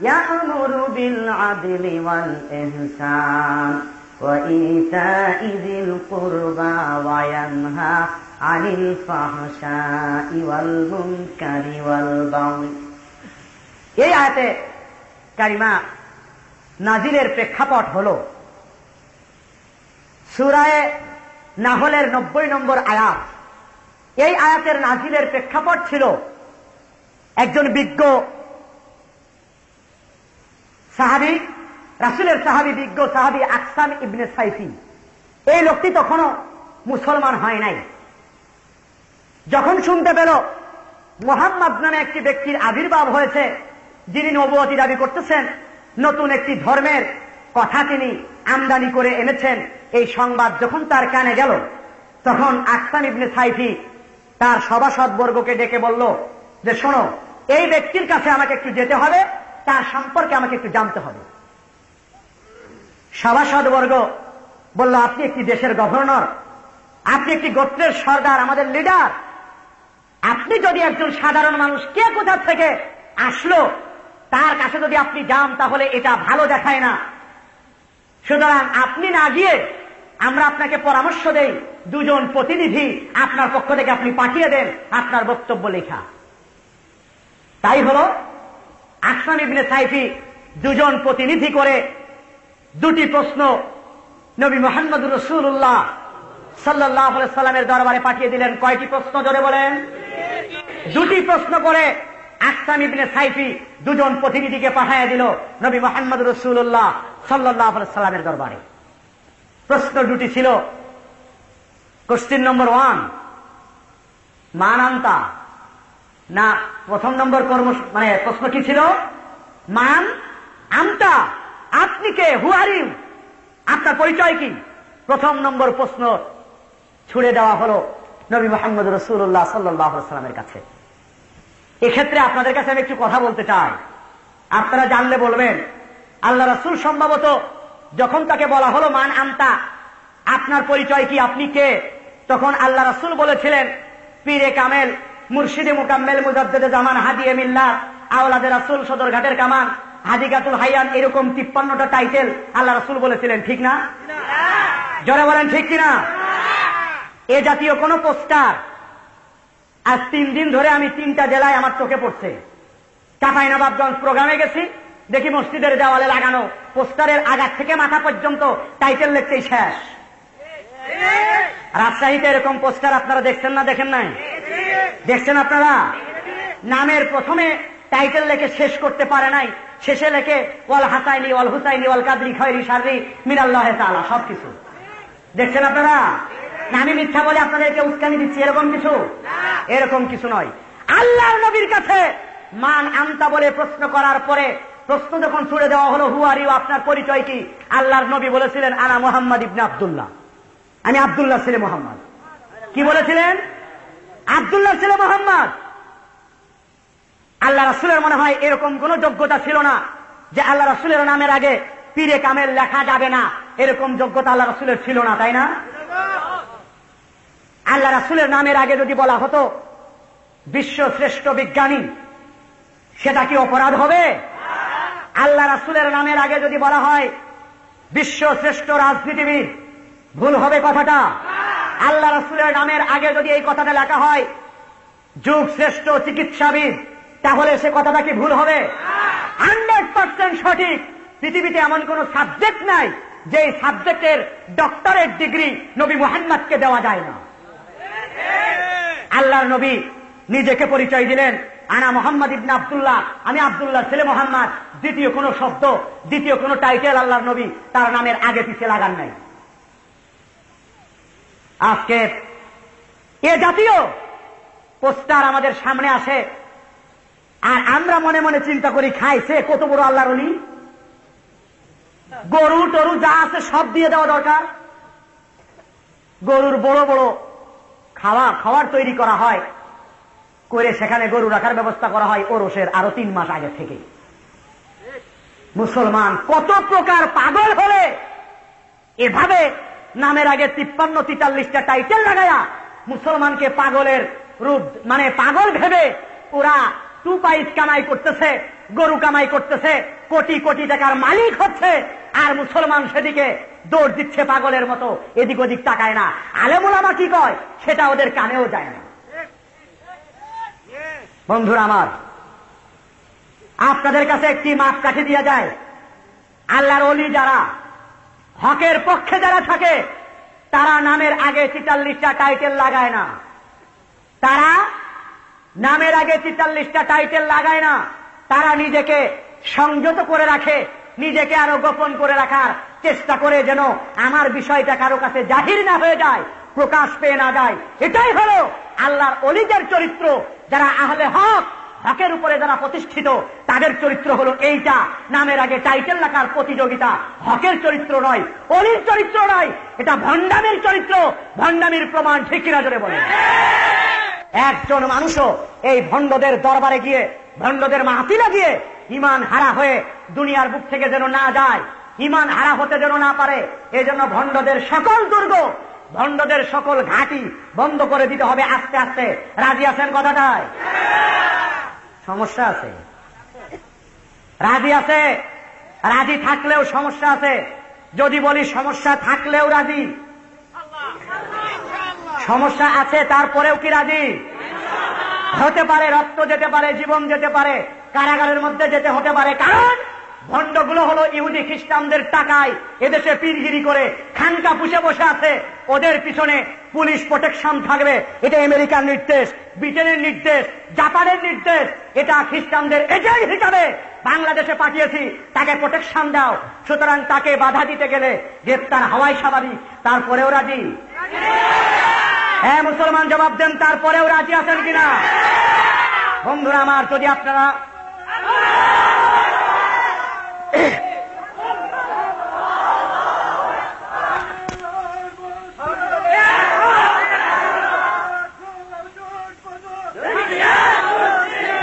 C: ইয়া'মুরু বিল আদলি ওয়াল ইহসান ওয়া ইতা'i যিল কুরবা ওয়া ইয়ানহা আনিল ফাহশাই ওয়াল মুনকারি ওয়াল বাগই। এই আয়াতে কারিমা নাজিলের প্রেক্ষাপট হলো সূরা নাহলের 90 নম্বর আয়াত। এই আয়াতের নাজিলের প্রেক্ষাপট ছিল একজন বিজ্ঞ সাহাবী, রাসূলের সাহাবী, বিজ্ঞ সাহাবী আকসাম ইবনে সাইফি। এই লোকটি তখনও মুসলমান হয় নাই। যখন শুনতে পেল মুহাম্মদ নামে একটি ব্যক্তির আবির্ভাব হয়েছে যিনি নবুয়তি দাবি করতেছেন, নতুন একটি ধর্মের কথা তিনি আমদানি করে এনেছেন, এই সংবাদ যখন তার কানে গেল তখন আকসাম ইবনে সাইফি তার সভাসদবর্গকে ডেকে বলল যে শোনো, এই ব্যক্তির কাছে আমাকে একটু যেতে হবে, তার সম্পর্কে আমাকে একটু জানতে হবে। সভাসদবর্গ বলল, আপনি একটি দেশের গভর্নর, আপনি একটি গোত্রের সর্দার, আমাদের লিডার, আপনি যদি একজন সাধারণ মানুষ কে কোথা থেকে আসলো তার কাছে যদি আপনি যান তাহলে এটা ভালো দেখায় না। সুতরাং আপনি না গিয়ে আমরা আপনাকে পরামর্শ দেই, 2 জন প্রতিনিধি আপনার পক্ষ থেকে আপনি পাঠিয়ে দেন আপনার বক্তব্য লেখা। তাই হলো আকসাম ইবনে সাইফি 2 জন প্রতিনিধি করে 2টি প্রশ্ন নবী মুহাম্মদুর রাসূলুল্লাহ সাল্লাল্লাহু আলাইহি সাল্লামের দরবারে পাঠিয়ে দিলেন। কয়টি প্রশ্ন? জোরে বলেন। 2টি প্রশ্ন করে আকসাম ইবনে সাইফি 2 জন প্রতিনিধিকে পাঠিয়ে দিল নবী মুহাম্মদ রাসূলুল্লাহ সাল্লাল্লাহু আলাইহি সাল্লামের দরবারে। প্রশ্ন 2টি ছিল। কোশ্চেন নম্বর 1, মান আনতা, না প্রথম নম্বর প্রশ্ন কি ছিল? মান আনতা, আপনি কে? হু আর ইউ, আপনার পরিচয় কি? প্রথম নম্বর প্রশ্ন ছুড়ে দেওয়া হলো নবী মুহাম্মদ রাসূলুল্লাহ সাল্লাল্লাহু আলাইহি সাল্লামের কাছে। এক্ষেত্রে আপনাদের কাছে আমি একটু কথা বলতে চাই, আপনারা জানলে বলবেন। আল্লাহ রাসূল সম্ভবত যখন তাকে বলা হলো মান আনতা, আপনার পরিচয় কি, আপনি কে, তখন আল্লাহ রাসূল বলেছিলেন পীরে কামেল, মুর্শিদে মুকাম্মেল, মুজাদ্দেদে জামান, হাদিয়ে মিল্লাত, আওলাদে রাসূল, সদরঘাটের কামান, হাদিকাতুল হায়ান, এরকম 53টা টাইটেল আল্লাহ রাসূল বলেছিলেন। ঠিক না? জোরে বলেন ঠিক কিনা? এ জাতীয় কোন পোস্টার আজ 3 দিন ধরে আমি 3টা জেলায় আমার চোখে পড়ছে। চাঁপাইনবাবগঞ্জ প্রোগ্রামে গেছি, দেখি মসজিদের দেওয়ালে লাগানো পোস্টারের আগার থেকে মাথা পর্যন্ত টাইটেল লিখতেই শেষ। রাজশাহীতে এরকম পোস্টার আপনারা দেখছেন না? দেখেন নাই? দেখছেন আপনারা? নামের প্রথমে টাইটেল লিখে শেষ করতে পারে নাই, শেষে লেখে ওয়াল হাসাইনি ওয়াল হুসাইনি ওয়াল কাদরি খয়রি শাররি মিনাল্লাহ তাআলা, সবকিছু দেখছেন আপনারা। না আমি মিথ্যা বলে আপনাদেরকে উস্কানি দিচ্ছি এরকম কিছু? এরকম কিছু নয়। আল্লাহর নবীর কাছে মান আনতা বলে প্রশ্ন করার পরে প্রশ্ন যখন ছুড়ে দেওয়া হলো হু আর ইউ, আপনার পরিচয় কি? আল্লাহর নবী বলেছিলেন আনা মুহাম্মদ ইবনে আব্দুল্লাহ, আমি আব্দুল্লাহ ছেলে মোহাম্মদ। কি বলেছিলেন? আব্দুল্লাহ ছেলে মোহাম্মদ। আল্লাহ রাসূলের মনে হয় এরকম কোন যোগ্যতা ছিল না যে আল্লাহ রাসূলের নামের আগে পীরে কামেল লেখা যাবে না, এরকম যোগ্যতা আল্লাহ রাসূলের ছিল না, তাই না? আল্লাহ রাসূলের নামের আগে যদি বলা হতো বিশ্ব শ্রেষ্ঠ বিজ্ঞানী, সেটা কি অপরাধ হবে? আল্লাহ রাসূলের নামের আগে যদি বলা হয় বিশ্ব শ্রেষ্ঠ রাজনীতিবিদ, ভুল হবে কথাটা? আল্লাহ রাসূলের নামের আগে যদি এই কথাটা লেখা হয় যুগ শ্রেষ্ঠ চিকিৎসাবিদ, তাহলে সে কথাটা কি ভুল হবে? 100% সঠিক। পৃথিবীতে এমন কোন সাবজেক্ট নাই যে সাবজেক্টের ডক্টরেট ডিগ্রি নবী মুহাম্মদকে দেওয়া যায় না। আল্লাহর নবী নিজেকে পরিচয় দিলেন আনা মুহাম্মদ ইবনে আব্দুল্লাহ, আমি আব্দুল্লাহ ছেলে মোহাম্মদ। দ্বিতীয় কোন শব্দ, দ্বিতীয় কোন টাইটেল আল্লাহর নবী তার নামের আগে পিছিয়ে লাগান নাই। আজকে এ জাতীয় পোস্টার আমাদের সামনে আসে আর আমরা মনে মনে চিন্তা করি খাইছে কত বড় আল্লাহর ওলি, গরু টরু যা আছে সব দিয়ে দেওয়া দরকার। গরুর বড় বড় খাবার তৈরি করা হয়, করে সেখানে গরু রাখার ব্যবস্থা করা হয় ওরসের আরো 3 মাস আগে থেকে। মুসলমান কত প্রকার পাগল হলে এভাবে নামের আগে 53-43টা টাইটেল লাগায়া মুসলমানকে পাগলের রূপ, মানে পাগল ভেবে ওরা 2 পয়স কামাই করতেছে, গরু কামাই করতেছে, কোটি কোটি টাকার মালিক হচ্ছে, আর মুসলমান সেদিকে দৌড় দিচ্ছে পাগলের মতো, এদিক ওদিক তাকায় না। আলেম ওলামা কি কয় সেটা ওদের কানেও যায় না। বন্ধুরা আমার, আপনাদের কাছে একটি মাপকাঠি দিয়ে যায়। আল্লাহর ওলি যারা, হকের পক্ষে যারা থাকে, তারা নামের আগে 43টা টাইটেল লাগায় না। তারা নামের আগে 43টা টাইটেল লাগায় না। তারা নিজেকে সংযত করে রাখে, নিজেকে আরো গোপন করে রাখার চেষ্টা করে, যেন আমার বিষয়টা কারো কাছে জাহির না হয়ে যায়, প্রকাশ পেয়ে না যায়। এটাই হলো আল্লাহর ওলিদের চরিত্র। যারা আহলে হক, হকের উপরে যারা প্রতিষ্ঠিত, তাদের চরিত্র হলো এইটা। নামের আগে টাইটেল লেখার প্রতিযোগিতা হকের চরিত্র নয়, ওলির চরিত্র নয়, এটা ভণ্ডামির চরিত্র। ভণ্ডামির প্রমাণ ঠিক কিনা জোরে বলে। একজন মানুষও এই ভণ্ডদের দরবারে গিয়ে, ভণ্ডদের মাহফিলে গিয়ে ঈমান হারা হয়ে দুনিয়ার বুক থেকে যেন না যায়, ঈমান হারা হতে যেন না পারে, এজন্য ভণ্ডদের সকল দুর্গ, ভণ্ডদের সকল ঘাঁটি বন্ধ করে দিতে হবে আস্তে আস্তে। রাজি আছেন কথাটায়? সমস্যা আছে? রাজি আছে? রাজি থাকলেও সমস্যা আছে। যদি বলি সমস্যা থাকলেও রাজি, সমস্যা আছে তারপরেও কি রাজি? হতে পারে রক্ত যেতে পারে, জীবন যেতে পারে, কারাগারের মধ্যে যেতে হতে পারে। কারণ ভণ্ডগুলো হলো ইহুদি খ্রিস্টানদের টাকায় এদেশে পীরগিরি করে খানকা পুষে বসে আছে। ওদের পিছনে পুলিশ প্রোটেকশন থাকবে, এটা আমেরিকার নির্দেশ, ব্রিটেনের নির্দেশ, জাপানের নির্দেশ। এটা খ্রিস্টানদের এজেন্ট হিসাবে বাংলাদেশে পাঠিয়েছি, তাকে প্রোটেকশন দাও। সুতরাং তাকে বাধা দিতে গেলে গ্রেপ্তার হওয়াই স্বাভাবিক। তারপরেও রাজি? হ্যাঁ মুসলমান জবাব দেন, তারপরেও রাজি আছেন কিনা? বন্ধুরা আমার, যদি আপনারা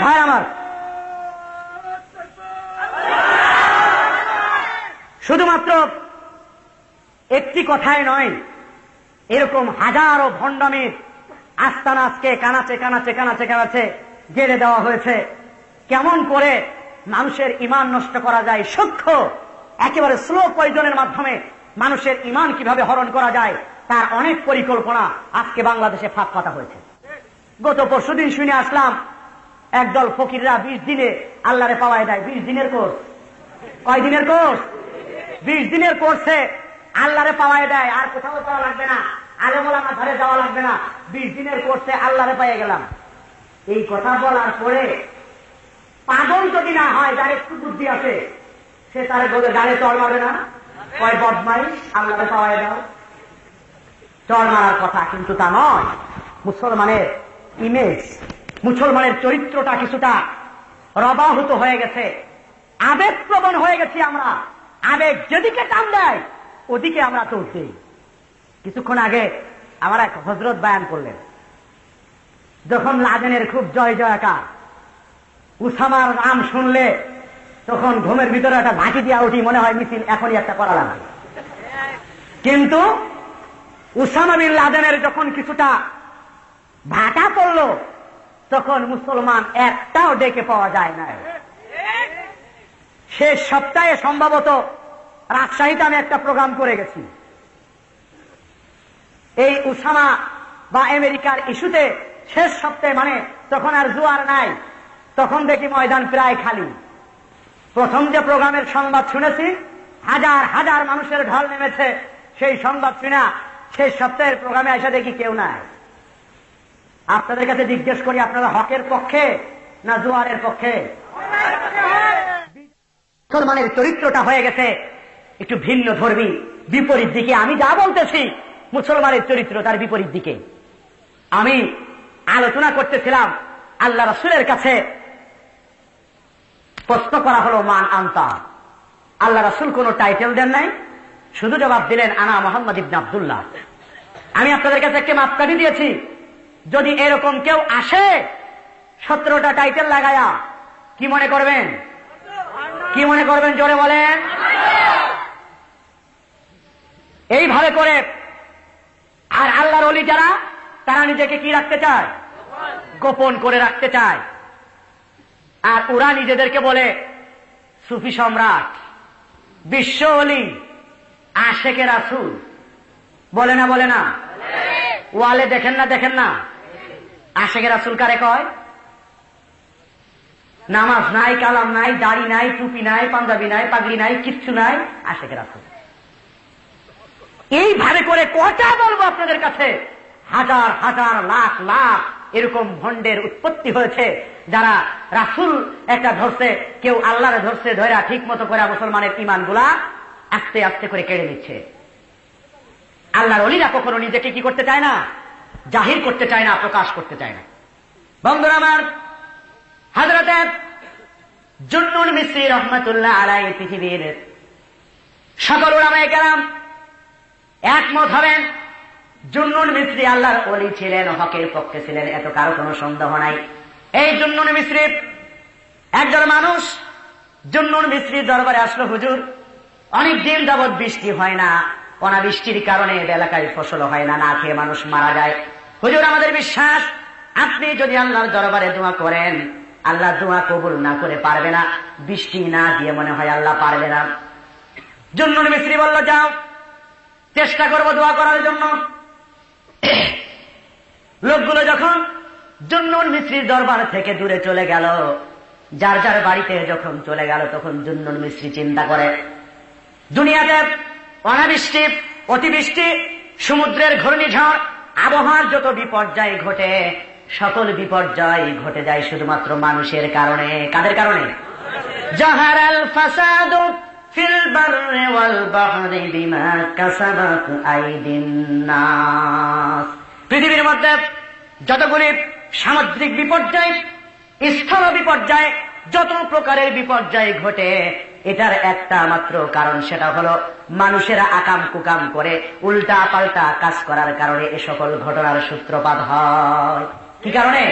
C: ভাই আমার, শুধুমাত্র একটি কথায় নয়, এরকম হাজারো ভণ্ডামির আস্তানা আজকে কানাচে কানাচে কানাচে কানাচে গেড়ে দেওয়া হয়েছে। কেমন করে মানুষের ঈমান নষ্ট করা যায়, সূক্ষ্ম একেবারে স্লো পয়জনের মাধ্যমে মানুষের ঈমান কিভাবে হরণ করা যায়, তার অনেক পরিকল্পনা আজকে বাংলাদেশে ফাঁক পাতা হয়েছে। গত পরশুদিন শুনে আসলাম একদল ফকিররা 20 দিনে আল্লাহরে পাওয়ায় দেয়। 20 দিনের কোর্স। কয় দিনের কোর্স? 20 দিনের কোর্সে আল্লাহরে পাওয়ায় দেয়। আর কোথাও যাওয়া লাগবে না, আলেম ওলামা ধরে যাওয়া লাগবে না, 20 দিনের কোর্সে আল্লাহরে পেয়ে গেলাম। এই কথা বলার পরে পাগল যদি না হয়, যার একটু বুদ্ধি আছে, সে তার গালে চড় মারবে না? কয় বদমাইশ, আল্লাহকে পাওয়াই দাও। চড় মারার কথা, কিন্তু তা নয়। মুসলমানের ইমেজ, মুসলমানের চরিত্রটা কিছুটা রবাহত হয়ে গেছে, আবেগপ্রবণ হয়ে গেছি আমরা। আবেগ যেদিকে টান দেয় ওদিকে আমরা চলছি। কিছুক্ষণ আগে আমার এক হযরত বয়ান করলেন, যখন লাদেনের খুব জয় জয়কার, উসামার নাম শুনলে তখন ঘুমের ভিতরে একটা ঝাঁকি দিয়া উঠি, মনে হয় মিছিল এখনই একটা করা লাগবে। কিন্তু উসামা বিন লাদেনের যখন কিছুটা ভাটা পড়ল, তখন মুসলমান একটাও ডেকে পাওয়া যায় না। শেষ সপ্তাহে সম্ভবত রাজশাহীতে আমি একটা প্রোগ্রাম করে গেছি, এই উসামা বা আমেরিকার ইস্যুতে। শেষ সপ্তাহে, মানে তখন আর জোয়ার নাই, তখন দেখি ময়দান প্রায় খালি। প্রথম যে প্রোগ্রামের সংবাদ শুনেছি, হাজার হাজার মানুষের ঢল নেমেছে, সেই সংবাদ শুনা শেষ সপ্তাহের প্রোগ্রামে এসে দেখি কেউ নাই। আপনাদের কাছে জিজ্ঞেস করি, আপনারা হকের পক্ষে না জোয়ারের পক্ষে? মুসলমানের চরিত্রটা হয়ে গেছে একটু ভিন্ন ধর্মী, বিপরীত দিকে। আমি যা বলতেছি মুসলমানের চরিত্র তার বিপরীত দিকে। আমি আলোচনা করতেছিলাম, আল্লাহ রাসূলের কাছে প্রশ্ন করা হলো মান আনতা। আল্লাহ রাসূল কোন টাইটেল দেন নাই, শুধু জবাব দিলেন আনা মুহাম্মদ ইবনে আব্দুল্লাহ। আমি আপনাদের কাছে একটা মাপকাঠি দিয়েছি, যদি এরকম কেউ আসে 17টা টাইটেল লাগায়া, কি মনে করবেন? কি মনে করবেন? জোরে বলেন। এইভাবে করে। আর আল্লাহর ওলি যারা, তারা নিজেকে কি রাখতে চায়? গোপন করে রাখতে চায়। আর ওরা নিজেদেরকে বলে সুফি সম্রাট, বিশ্ব ওলি, আশেকে রাসূল। বলে না? বলে না? ওয়ালে দেখেন না? দেখেন না? আশেকে রাসূল কারে কয়? নামাজ নাই, কালাম নাই, দাড়ি নাই, টুপি নাই, পাঞ্জাবি নাই, পাগড়ি নাই, কিচ্ছু নাই, আশেকে রাসূল। এইভাবে করে কটা বলবো আপনাদের কাছে? হাজার হাজার লাখ লাখ এরকম ভণ্ডের উৎপত্তি হয়েছে, যারা রাসূল একটা ধরছে, কেউ আল্লাহরে ধরছে, ধরা ঠিক মতো করে মুসলমানের ইমান গুলা আস্তে আস্তে করে কেড়ে নিচ্ছে। আল্লাহর ওলিরা কখনো নিজেকে কি করতে চায় না? জাহির করতে চায় না, প্রকাশ করতে চায় না। বন্ধুরা আমার, হযরত জুন্নুন মিসরি রহমাতুল্লাহ আলাইহি পৃথিবীর সকল উলামায়ে কেরাম একমত হবেন, জুন্নুন মিসরি আল্লাহর ওলি ছিলেন, হকের পক্ষে ছিলেন, এত কারো কোনো সন্দেহ নাই। এই জুন্নুন মিসরি একজন মানুষ জুন্নুন মিসরির দরবারে আসলো, হুজুর অনেক দিন যাবৎ বৃষ্টি হয় না, অনাবৃষ্টির কারণে এলাকায় ফসল হয় না, না খেয়ে মানুষ মারা যায়। হুজুর আমাদের বিশ্বাস, আপনি যদি আল্লাহর দরবারে দোয়া করেন, আল্লাহ দোয়া কবুল না করে পারবে না, বৃষ্টি না দিয়ে মনে হয় আল্লাহ পারবে না। জুন্নুন মিসরি বলল, যাও, চেষ্টা করবো দোয়া করার জন্য। লোকগুলো যখন জুন্নুন মিসরির দরবার থেকে দূরে চলে গেল, যার যার বাড়িতে যখন চলে গেল, তখন জুন্নুন মিসরি চিন্তা করে, দুনিয়াতে অনাবৃষ্টি, অতিবৃষ্টি, সমুদ্রের ঘূর্ণিঝড়, আবহাওয়ার যত বিপর্যয় ঘটে, সকল বিপর্যয় ঘটে যায় শুধুমাত্র মানুষের কারণে। কাদের কারণে? জাহারাল ফাসাদু ফিল বাররি ওয়াল বাহরি বিমা কাসাবাত আইদিন নাস। পৃথিবীর মধ্যে যতগুলি সামুদ্রিক বিপর্যয়, স্থল বিপর্যয়, যত প্রকারের বিপর্যয় ঘটে, এটার একটা মাত্র কারণ, সেটা হলো মানুষেরা আকাম কুকাম করে উল্টা পাল্টা কাজ করার কারণে এ সকল ঘটনার সূত্রপাত হয়। কি কারণে?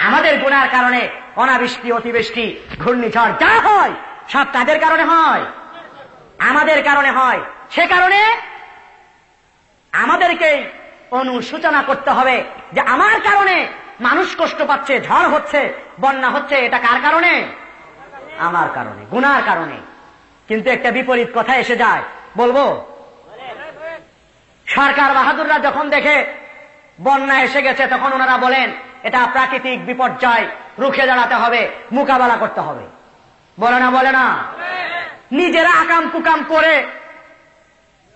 C: আমাদের গুনার কারণে অনাবৃষ্টি, অতিবৃষ্টি, ঘূর্ণিঝড় যা হয় সব তাদের কারণে হয়, আমাদের কারণে হয়। সে কারণে আমাদেরকে অনুশোচনা করতে হবে যে আমার কারণে মানুষ কষ্ট পাচ্ছে, ঝড় হচ্ছে, বন্যা হচ্ছে, এটা কার কারণে? আমার কারণে, গুনার কারণে। কিন্তু একটা বিপরীত কথা এসে যায়, বলবো? সরকার বাহাদুররা যখন দেখে বন্যা এসে গেছে, তখন ওনারা বলেন এটা প্রাকৃতিক বিপর্যয়, রুখে দাঁড়াতে হবে, মোকাবেলা করতে হবে। বলে না? বলে না? নিজেরা আকাম কুকাম করে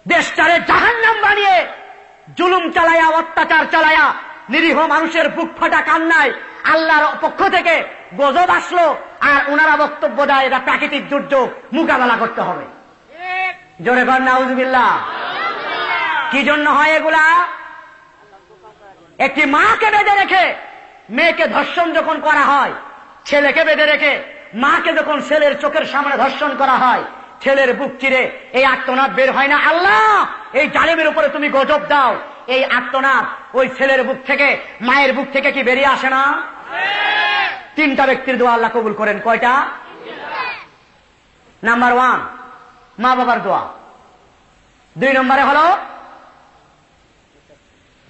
C: দেশটারে জাহান্নাম বানিয়ে, জুলুম চালায়া, অত্যাচার চালায়া নিরীহ মানুষের বুক ফাটা কান্নায় আল্লাহর পক্ষ থেকে গজব আসলো, আর ওনারা বক্তব্য দেয় এটা প্রাকৃতিক দুর্যোগ, মোকাবেলা করতে হবে। জোরে কর নাউজুবিল্লাহ। কি জন্য হয় এগুলা? একটি মাকে বেঁধে রেখে মেয়েকে ধর্ষণ যখন করা হয়, ছেলেকে বেঁধে রেখে মাকে যখন ছেলের চোখের সামনে ধর্ষণ করা হয়, ছেলের বুক চিরে এই আর্তনাদ বের হয় না, আল্লাহ এই জালেমের উপরে তুমি গজব দাও। এই আর্তনাদ ওই ছেলের বুক থেকে, মায়ের বুক থেকে কি বেরিয়ে আসে না? তিনটা ব্যক্তির দোয়া আল্লাহ কবুল করেন। কয়টা? নাম্বার 1 মা বাবার দোয়া, 2 নম্বরে হলো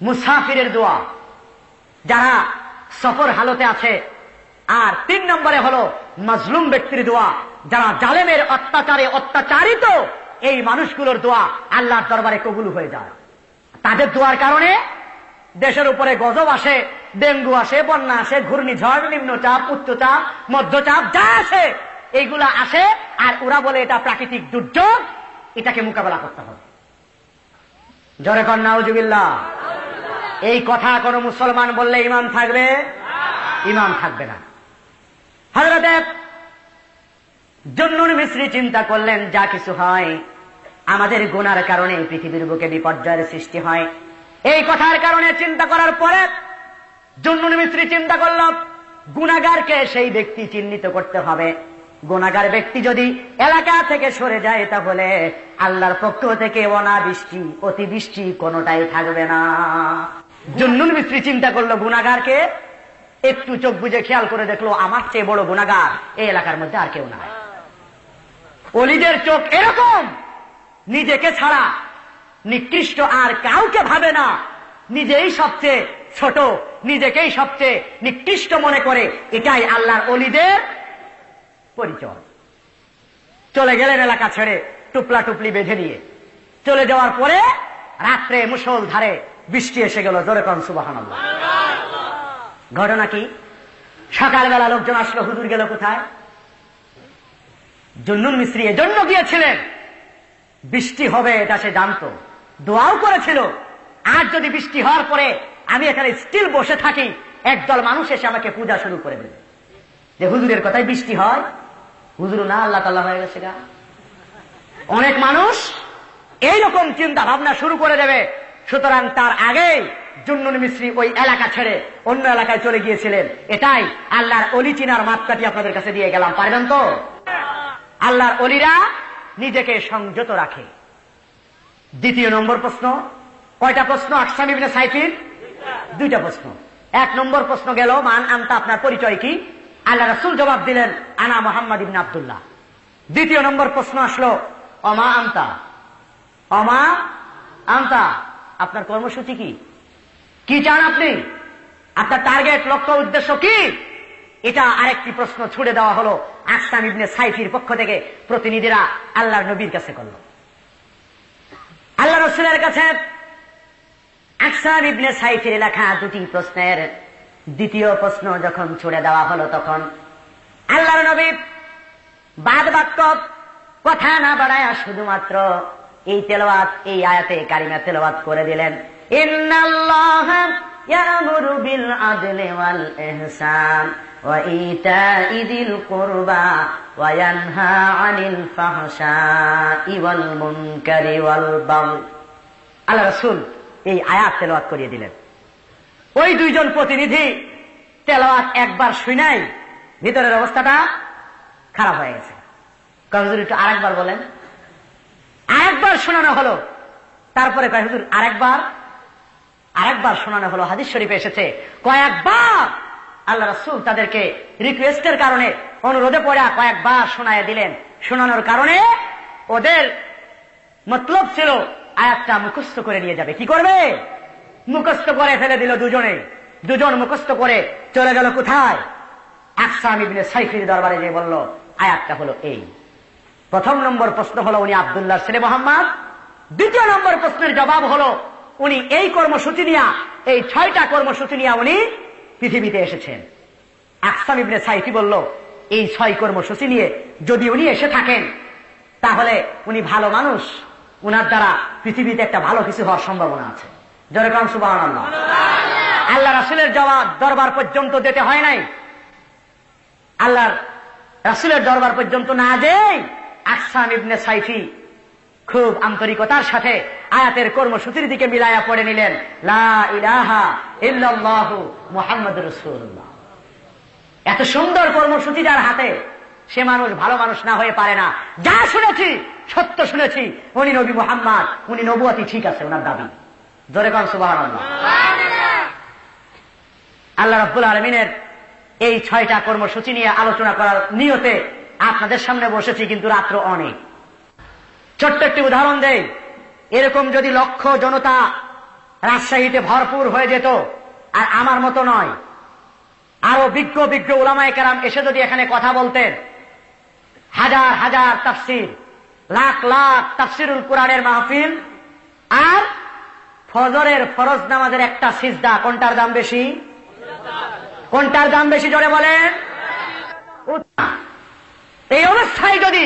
C: মুসাফিরের দোয়া যারা সফর হালতে আছে, আর 3 নম্বরে হলো মাজলুম ব্যক্তির দোয়া যারা জালেমের অত্যাচারে অত্যাচারিত, এই মানুষগুলোর দোয়া আল্লাহর দরবারে কবুল হয়ে যায়। তাদের দোয়ার কারণে দেশের উপরে গজব আসে, ডেঙ্গু আসে, বন্যা আসে, ঘূর্ণিঝড়, নিম্নচাপ, উচ্চচাপ, মধ্যচাপ যা আসে এইগুলা আসে, আর ওরা বলে এটা প্রাকৃতিক দুর্যোগ, এটাকে মোকাবেলা করতে হবে। জোরে কর নাউজুবিল্লাহ। এই কথা কোন মুসলমান বললে ঈমান থাকবে? ঈমান থাকবে না। হযরত জুন্নুন মিসরি চিন্তা করলেন, যা কিছু হয় আমাদের গুনার কারণে পৃথিবীর বুকে বিপর্যয়ের সৃষ্টি হয়। এই কথার কারণে চিন্তা করার পরে জুন্নুন মিসরি চিন্তা করল, গুনাহগারকে সেই ব্যক্তি চিহ্নিত করতে হবে। গুনাহগার ব্যক্তি যদি এলাকা থেকে সরে যায়, তাহলে আল্লাহর পক্ষ থেকে অনাবৃষ্টি অতিবৃষ্টি কোনোটাই থাকবে না। জুন্নুন মিসরি চিন্তা করলো, গুনাহগারকে একটু চোখ বুজে খেয়াল করে দেখলো, আমার চেয়ে বড় গুনাহগার এই এলাকার মধ্যে আর কেউ নাই। ওলিদের চোখ এরকম, নিজেকে ছাড়া নিকৃষ্ট আর কাউকে ভাবে না, নিজেই সবচেয়ে ছোট, নিজেকেই সবচেয়ে নিকৃষ্ট মনে করে। এটাই আল্লাহর ওলিদের পরিচয়। চলে গেলেন এলাকা ছেড়ে, টুপলা টুপলি বেঁধে নিয়ে। চলে যাওয়ার পরে রাত্রে মুষলধারে বৃষ্টি এসে গেল। জোরে কোন সুবহানাল্লাহ। ঘটনা কি? সকালবেলা লোকজন আসলো, হুজুর গেল কোথায়? জুন্নুন মিসরি এজন্য গিয়েছিলেন, বৃষ্টি হবে এটা সে জানতো, দোয়াও করেছিল, আর যদি বৃষ্টি হওয়ার পরে আমি এখানে স্টিল বসে থাকি, একদল মানুষ এসে আমাকে পূজা শুরু করে দেবে যে হুজুরের কথায় বৃষ্টি হয়। হুজুর না আল্লাহ তাআলা হয়ে গেছে গা। অনেক মানুষ এইরকম চিন্তা ভাবনা শুরু করে দেবে। সুতরাং তার আগেই জুন্নুন মিসরি ওই এলাকা ছেড়ে অন্য এলাকায় চলে গিয়েছিলেন। এটাই আল্লাহর অলি চিনার মাপকাঠি আপনাদের কাছে দিয়ে গেলাম। পারবেন তো? আল্লাহর অলিরা নিজেকে সংযত রাখে। 2 নম্বর প্রশ্ন। কয়টা প্রশ্ন আকসাম ইবনে সাইফির? 2টা প্রশ্ন। 1 নম্বর প্রশ্ন গেল, মান আনতা, আপনার পরিচয় কি? আল্লাহ রাসূল জবাব দিলেন, আনা মুহাম্মদ ইবনে আব্দুল্লাহ। 2 নম্বর প্রশ্ন আসলো, অমা আনতা, অমা আনতা, আপনার কর্মসূচি কি? কি চান আপনি? আপনার টার্গেট, লক্ষ্য, উদ্দেশ্য কি? এটা আরেকটি প্রশ্ন ছুড়ে দেওয়া হলো আকসাম ইবনে সাইফির পক্ষ থেকে। প্রতিনিধিরা আল্লাহর নবীর কাছে করল। আল্লাহ রাসূলের কাছে আকসাম ইবনে সাইফির লেখা 2টি প্রশ্নের 2য় প্রশ্ন যখন ছুড়ে দেওয়া হলো, তখন আল্লাহর নবী বাদ বাক্য কথা না বাড়ায়া শুধুমাত্র এই তেলাওয়াত, এই আয়াতে কারিমা তেলাওয়াত করে দিলেন, ইন্নাল্লাহা ইয়ামুরু বিল আদলি ওয়াল ইহসান ওয়া ইতাই যিল কুরবা ওয়া ইয়ানহা আনিল ফাহশাই ওয়াল মুনকারি ওয়াল বাগই। আল্লাহ রাসূল এই আয়াত তেলাওয়াত করিয়ে দিলেন। ওই 2 জন প্রতিনিধি তেলাওয়াত একবার শুনাই ভিতরের অবস্থাটা খারাপ হয়ে গেছে। হুজুর একটু আরেকবার বলেন। আরেকবার শোনানো হলো। তারপরে কয় হুজুর আরেকবার শোনানো হলো। হাদিস শরীফে এসেছে কয়েকবার আল্লাহ রাসূল তাদেরকে রিকোয়েস্টের কারণে, অনুরোধে পড়ে কয়েকবার শোনায় দিলেন। শোনানোর কারণে ওদের মতলব ছিল আয়াতটা মুখস্থ করে নিয়ে যাবে। কি করবে? মুখস্থ করে ফেলে দিল। 2জন মুখস্থ করে চলে গেল কোথায়? আকসাম ইবনে সাইফির দরবারে গিয়ে বলল, আয়াতটা হলো এই। 1 নম্বর প্রশ্ন হলো উনি আব্দুল্লাহর ছেলে মুহাম্মদ। 2 নম্বর প্রশ্নের জবাব হলো উনি এই কর্মসূচি নিয়ে, এই 6টা কর্মসূচি নিয়ে উনি পৃথিবীতে এসেছেন। আকসাম ইবনে সাইফি বলল, এই 6 কর্মসূচি নিয়ে যদি উনি এসে থাকেন, তাহলে উনি ভালো মানুষ, উনার দ্বারা পৃথিবীতে একটা ভালো কিছু হওয়ার সম্ভাবনা আছে। জোরে কোন সুবহানাল্লাহ। আল্লাহ রাসূলের জবাব দরবার পর্যন্ত দিতে হয় নাই। আল্লাহর রাসূলের দরবার পর্যন্ত না যেই আকসাম ইবনে সাইফি খুব আন্তরিকতার সাথে আয়াতের কর্মসূচির দিকে মিলায়া পড়ে নিলেন, লা ইলাহা ইল্লাল্লাহু মুহাম্মাদুর রাসূলুল্লাহ। এত সুন্দর কর্মসূচি যার হাতে, সে মানুষ ভালো মানুষ না হয়ে পারে না। যা শুনেছি সত্য শুনেছি, উনি নবী মুহাম্মদ, উনি নবুয়তি ঠিক আছে ওনার দাবি। জোরে কোন সুবহানাল্লাহ। আল্লাহ রাব্বুল আলামিনের এই 6টা কর্মসূচি নিয়ে আলোচনা করার নিয়তে আপনাদের সামনে বসেছি, কিন্তু রাত্র অনেক। ছোট্ট একটি উদাহরণ দেই, এরকম যদি লক্ষ জনতা রাজশাহীতে ভরপুর হয়ে যেত, আর আমার মতো নয়, আরো বিজ্ঞ বিজ্ঞ উলামায়ে কেরাম এসে যদি এখানে কথা বলতেন, হাজার হাজার তাফসীর, লাখ লাখ তাফসীরুল কোরআনের মাহফিল, আর ফজরের ফরজ নামাজের একটা সিজদা, কোনটার দাম বেশি? কোনটার দাম বেশি জোরে বলেন? এই অবস্থায় যদি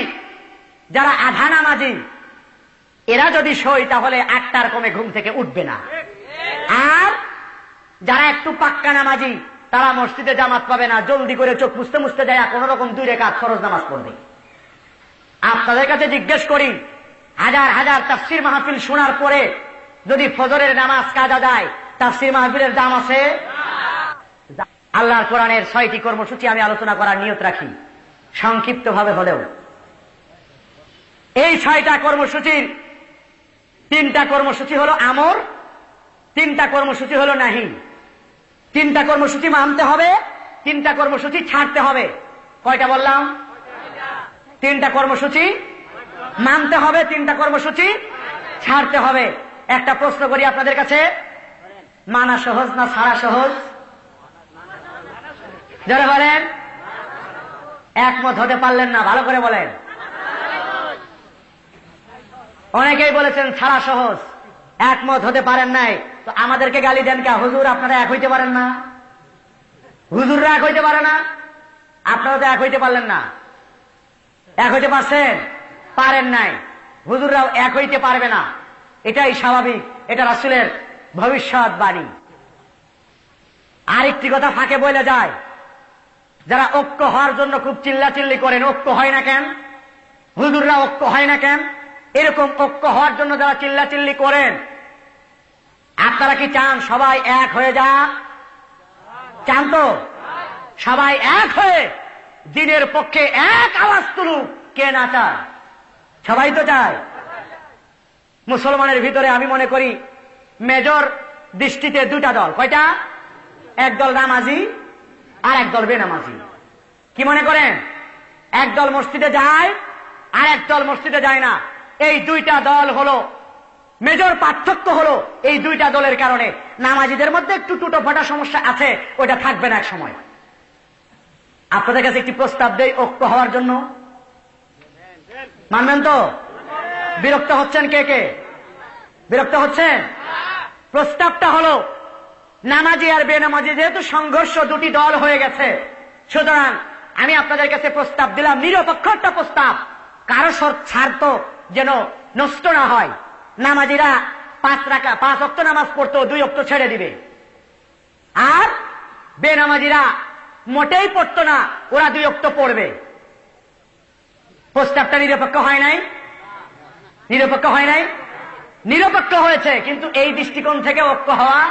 C: যারা আধা নামাজি এরা যদি শোয়, তাহলে 8টার কমে ঘুম থেকে উঠবে না। আর যারা একটু পাক্কা নামাজি তারা মসজিদে জামাত পাবে না, জলদি করে চোখ মুছতে মুছতে যায় কোন রকম 2 রাকাত ফরজ নামাজ পড়বে। আপনাদের কাছে জিজ্ঞেস করি, হাজার হাজার তাফসীর মাহফিল শোনার পরে যদি ফজরের নামাজ কাজা যায়, তাফসীর মাহফিলের দাম আছে? আল্লাহর কোরআনের 6টি কর্মসূচি আমি আলোচনা করার নিয়ত রাখি, সংক্ষিপ্ত ভাবে হলেও। এই 6টা কর্মসূচির 3টা কর্মসূচি হলো আমর, 3টা কর্মসূচি হলো নাহি। 3টা কর্মসূচি মানতে হবে, 3টা কর্মসূচি ছাড়তে হবে। কয়টা বললাম? 3টা কর্মসূচি মানতে হবে, 3টা কর্মসূচি ছাড়তে হবে। একটা প্রশ্ন করি আপনাদের কাছে, মানা সহজ না ছাড়া সহজ? যারা বলেন একমত হতে পারলেন না, ভালো করে বলেন। অনেকেই বলেছেন ছাড়া সহজ, একমত হতে পারেন নাই, তো আমাদেরকে গালি দেন কে? হুজুর আপনারা এক হইতে পারেন না, হুজুররা এক হইতে পারে না, আপনারা তো এক হইতে পারলেন না। এক হইতে পারছেন? পারেন নাই। হুজুররাও এক হইতে পারবে না, এটাই স্বাভাবিক, এটা রাসূলের ভবিষ্যৎবাণী। আরেকটি কথা ফাঁকে বলে যায়, যারা ঐক্য হওয়ার জন্য খুব চিল্লাচিল্লি করেন, ঐক্য হয় না কেন? হুজুররা ঐক্য হয় না কেন? এরকম ঐক্য হওয়ার জন্য যারা চিল্লাচিল্লি করেন, আপনারা কি চান সবাই এক হয়ে যা? চান তো? সবাই এক হয়ে দিনের পক্ষে এক আওয়াজ তুলুক, কে না চায়? সবাই তো চায়। মুসলমানের ভিতরে আমি মনে করি মেজর দৃষ্টিতে 2টা দল। কয়টা? একদল নামাজি আর একদল বেনামাজি। কি মনে করেন? একদল মসজিদে যায় আর একদল মসজিদে যায় না। এই 2টা দল হলো মেজর পার্থক্য, হলো এই 2টা দলের কারণে। নামাজিদের মধ্যে একটু টুটো ফাটা সমস্যা আছে, ওটা থাকবে না এক সময়। আপনাদের কাছে একটি প্রস্তাব দেই ঐক্য হওয়ার জন্য, মানবেন তো? বিরক্ত হচ্ছেন কে কে? বিরক্ত হচ্ছেন? প্রস্তাবটা হলো, নামাজি আর বেনামাজি যেহেতু সংঘর্ষ, 2টি দল হয়ে গেছে, সুতরাং আমি আপনাদের কাছে প্রস্তাব দিলাম, নিরপেক্ষ একটা প্রস্তাব, কারো স্বার্থ যেন নষ্ট না হয়। নামাজিরা 5 ওয়াক্ত নামাজ পড়তো, 2 ওয়াক্ত ছেড়ে দিবে, আর বেনামাজিরা মোটেই পড়তো না, ওরা 2 ওয়াক্ত পড়বে। প্রস্তাবটা নিরপেক্ষ হয় নাই? নিরপেক্ষ হয় নাই? নিরপেক্ষ হয়েছে, কিন্তু এই দৃষ্টিকোণ থেকে ঐক্য হওয়া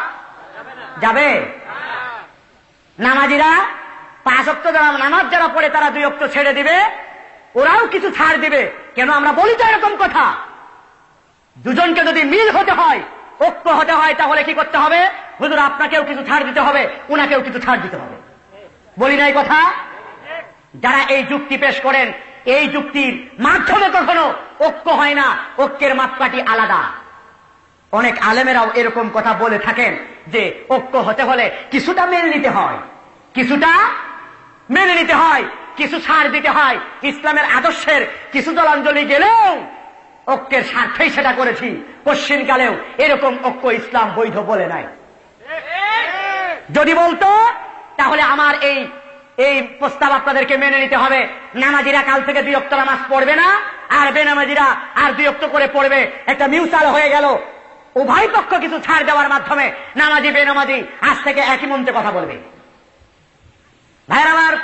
C: যাবে? নামাজিরা 5 ওয়াক্ত নামাজ যারা পড়ে তারা 2 ওয়াক্ত ছেড়ে দিবে, ওরাও কিছু ছাড় দিবে। কেন আমরা বলি তো এরকম কথা? দুজনকে যদি মিল হতে হয়, ঐক্য হতে হয়, তাহলে কি করতে হবে? হুজুর আপনাকেও কিছু ছাড় দিতে হবে, উনাকেও কিছু ছাড় দিতে হবে। বলি নাই কথা? যারা এই যুক্তি পেশ করেন, এই যুক্তির মাধ্যমে কখনো ঐক্য হয় না, ঐক্যের মাপকাঠি আলাদা। অনেক আলেমেরাও এরকম কথা বলে থাকেন যে ঐক্য হতে হলে কিছুটা মেনে নিতে হয়, কিছুটা মেনে নিতে হয়, কিছু ছাড় দিতে হয়। ইসলামের আদর্শের কিছু জলাঞ্জলি গেলেও ঐক্যের স্বার্থেই সেটা করেছি। পশ্চিমকালেও এরকম ঐক্য ইসলাম বৈধ বলে নাই। যদি বলতো তাহলে আমার এই প্রস্তাব আপনাদেরকে মেনে নিতে হবে। নামাজিরা কাল থেকে 2 ওয়াক্ত নামাজ পড়বে না, আর বেনামাজিরা আর 2 ওয়াক্ত করে পড়বে। একটা মিউচাল হয়ে গেল। উভয় পক্ষ কিছু ছাড় দেওয়ার মাধ্যমে নামাজি বেনামাজি আজ থেকে একই মঞ্চে কথা বলবে। ভাইয়ের আমার,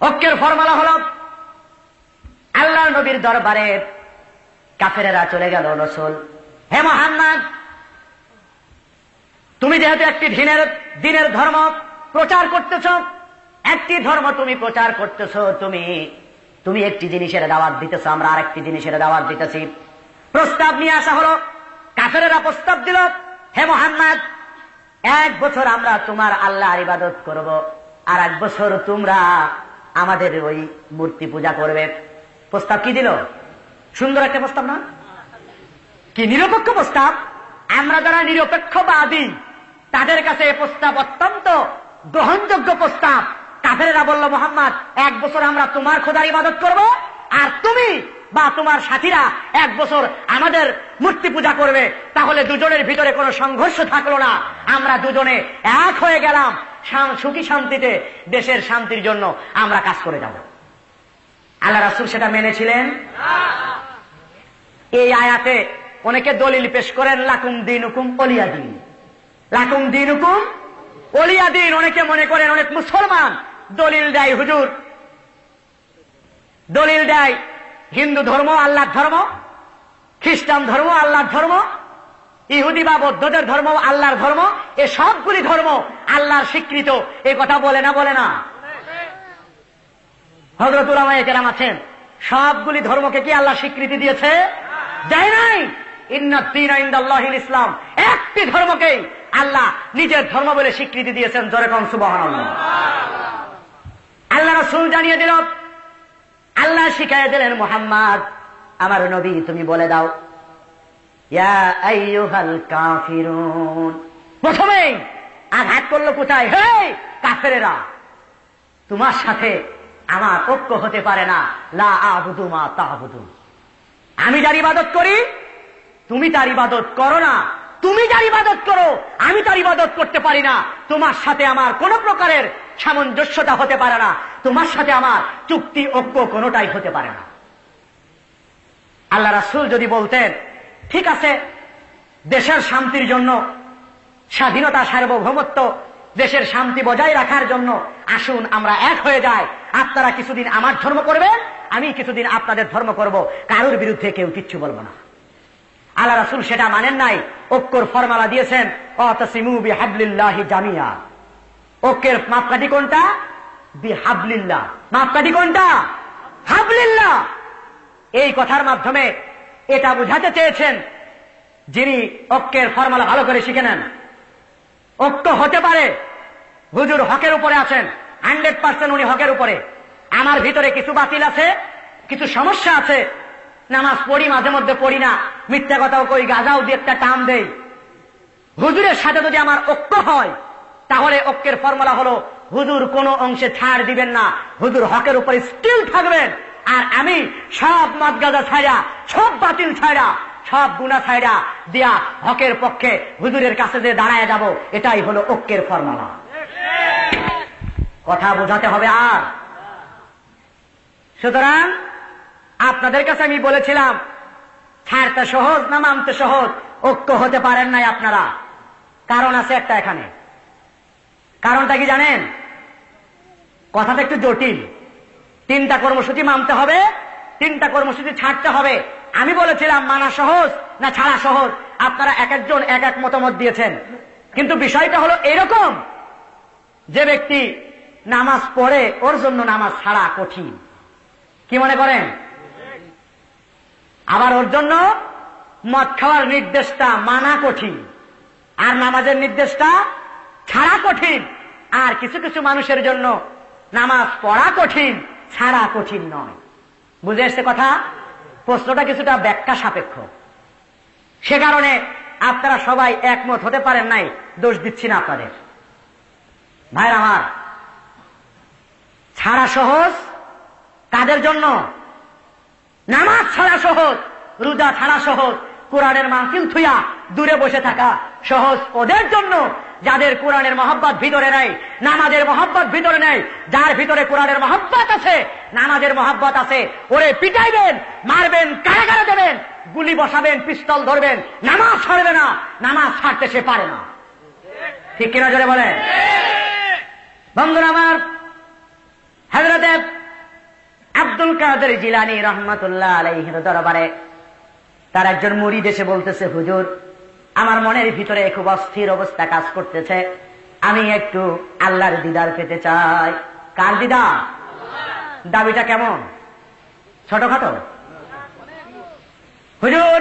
C: ঐক্যের ফর্মুলা হল আল্লাহ নবীর দরবারে কাফেরেরা চলে গেল, রাসূল, হে মুহাম্মদ, তুমি যেহেতু একটি দিনের ধর্ম প্রচার করতেছ, একটি ধর্ম তুমি প্রচার করতেছ, তুমি একটি জিনিসের দাওয়াত দিতেছ, আমরা আরেকটি জিনিসের দাওয়াত দিতেছি। প্রস্তাব নিয়ে আসা হলো, কাফেরেরা প্রস্তাব দিল, হে মুহাম্মদ, 1 বছর আমরা তোমার আল্লাহর ইবাদত করব, আর 1 বছর তোমরা আমাদের ওই মূর্তি পূজা করবে। প্রস্তাব কি দিল? সুন্দর একটা প্রস্তাব না? কি নিরপেক্ষ প্রস্তাব। আমরা যারা নিরপেক্ষবাদী তাদের কাছে এই প্রস্তাব অত্যন্ত গ্রহণযোগ্য প্রস্তাব। কাফেরেরা বলল, মুহাম্মদ, 1 বছর আমরা তোমার খোদার ইবাদত করব, আর তুমি বা তোমার সাথীরা 1 বছর আমাদের মূর্তি পূজা করবে। তাহলে দুজনের ভিতরে কোনো সংঘর্ষ থাকলো না, আমরা দুজনে এক হয়ে গেলাম, সুখী শান্তিতে দেশের শান্তির জন্য আমরা কাজ করে যাব। আল্লাহ রাসূল সেটা মেনেছিলেন? এই আয়াতে অনেকে দলিল পেশ করেন, লাকুম দীনুকুম ওলিয়া দিন, লাকুম দীনুকুম ওলিয়া দিন। অনেকে মনে করেন, অনেক মুসলমান দলিল দেয়, হুজুর দলিল দেয় হিন্দু ধর্ম আল্লাহর ধর্ম, খ্রিস্টান ধর্ম আল্লাহর ধর্ম, ইহুদি বা বৌদ্ধদের ধর্ম আল্লাহর ধর্ম, এ সবগুলি ধর্ম আল্লাহর স্বীকৃত। এ কথা বলে না? বলে না? হযরত উলামায়ে কেরাম আছেন, সবগুলি ধর্মকে কি আল্লাহ স্বীকৃতি দিয়েছে? দেয় নাই। ইন্নাদ দীনা ইনদাল্লাহিল ইসলাম, একটি ধর্মকেই আল্লাহ নিজের ধর্ম বলে স্বীকৃতি দিয়েছেন। জোরে কোন সুবহানাল্লাহ। আল্লাহ রাসূল জানিয়ে দিল, আল্লাহ শিখাইয়ে দিলেন, মুহাম্মদ আমার নবী তুমি বলে দাও, ইয়া আইয়ুহাল কাফিরুন। প্রথমেই আঘাত করলো কোথায়? হে কাফেরেরা, তোমার সাথে আমার ঐক্য হতে পারে না। লা আ'বুদু মা তা'বুদুন, আমি যার ইবাদত করি তুমি তার ইবাদত করো না, তুমি যার ইবাদত করো আমি তার ইবাদত করতে পারি না। তোমার সাথে আমার কোন প্রকারের সামঞ্জস্যতা হতে পারে না, তোমার সাথে আমার চুক্তি ঐক্য কোনটাই হতে পারে না। আল্লাহ রাসূল যদি বলতেন, ঠিক আছে, দেশের শান্তির জন্য, স্বাধীনতা সার্বভৌমত্ব, দেশের শান্তি বজায় রাখার জন্য আসুন আমরা এক হয়ে যাই, আপনারা কিছুদিন আমার ধর্ম করবেন, আমি কিছুদিন আপনাদের ধর্ম করব, কারোর বিরুদ্ধে কেউ কিচ্ছু বলবো না। আল্লাহ রাসূল সেটা মানেন নাই, ঐক্যর ফরমালা দিয়েছেন, ওয়াতাসিমু বিহাবলিল্লাহি জামিয়া। ঐক্যের মাপকাঠি কোনটা? বিহাবলিল্লাহ। মাপকাঠি কোনটা? হাবলিল্লাহ। এই কথার মাধ্যমে এটা বুঝাতে চেয়েছেন, যিনি ঐক্যের ফরমালা ভালো করে শিখে নেন, ঐক্য হতে পারে, হুজুর হকের উপরে আছেন, 100% উনি হকের উপরে, আমার ভিতরে কিছু বাতিল আছে, কিছু সমস্যা আছে, নামাজ পড়ি মাঝে মধ্যে পড়ি না, মিথ্যা কথাও কই, গাজাও দিয়ে একটা টান দেই। হুজুরের সাথে যদি আমার ঐক্য হয়, তাহলে ঐক্যের ফর্মুলা হলো, হুজুর কোন অংশে ছাড় দিবেন না, হুজুর হকের উপরে স্টিল থাকবেন, আর আমি সব মদ গাজা ছাইড়া, সব বাতিল ছাইড়া, সব গুনাহ ছাইড়া দিয়া হকের পক্ষে হুজুরের কাছে যে দাঁড়ায় যাব। এটাই হলো ঐক্যের ফর্মুলা। কথা বোঝাতে হবে। আর সুতরাং আপনাদের কাছে আমি বলেছিলাম, ছাড়তে সহজ না মানতে সহজ, ঐক্য হতে পারেন নাই আপনারা। কারণ আছে একটা এখানে। কারণটা কি জানেন? কথাটা একটু জটিল। 3টা কর্মসূচি মানতে হবে, 3টা কর্মসূচি ছাড়তে হবে। আমি বলেছিলাম মানা সহজ না ছাড়া সহজ, আপনারা এক একজন এক এক মতামত দিয়েছেন। কিন্তু বিষয়টা হলো এরকম, যে ব্যক্তি নামাজ পড়ে ওর জন্য নামাজ ছাড়া কঠিন, কি মনে করেন? আবার ওর জন্য মদ খাওয়ার নির্দেশটা মানা কঠিন, আর নামাজের নির্দেশটা ছাড়া কঠিন। আর কিছু কিছু মানুষের জন্য নামাজ পড়া কঠিন, ছাড়া কঠিন নয়। বুঝে এসছে কথা? প্রশ্নটা কিছুটা ব্যাখ্যা সাপেক্ষ, সে কারণে আপনারা সবাই একমত হতে পারেন নাই, দোষ দিচ্ছি না আপনাদের। ভাইরা আমার, ছাড়া সহজ কাদের জন্য? নামাজ ছাড়া সহজ, রোজা ছাড়া সহজ, কোরআনের মাহফিল থুইয়া দূরে বসে থাকা সহজ ওদের জন্য, যাদের কোরআনের মহব্বত ভিতরে নাই, নামাজের মহব্বত ভিতরে নাই। যার ভিতরে কোরআনের মহব্বত আছে, নামাজের মহব্বত আছে, ওরে পিটাইবেন, মারবেন, কারাগারে দেবেন, গুলি বসাবেন, পিস্তল ধরবেন, নামাজ ছাড়বে না, নামাজ ছাড়তে সে পারে না। ঠিক কিনা জোরে বলেন? বন্ধুরা আমার, হযরত আব্দুল কাদের জিলানী রহমাতুল্লাহ আলাইহির দরবারে তার একজন মুরিদ এসে বলতেছে, হুজুর, আমার মনের ভিতরে খুব অস্থির অবস্থা কাজ করতেছে, আমি একটু আল্লাহর দিদার পেতে চাই। কার দিদার? দাবিটা কেমন? ছোটখাটো? হুজুর,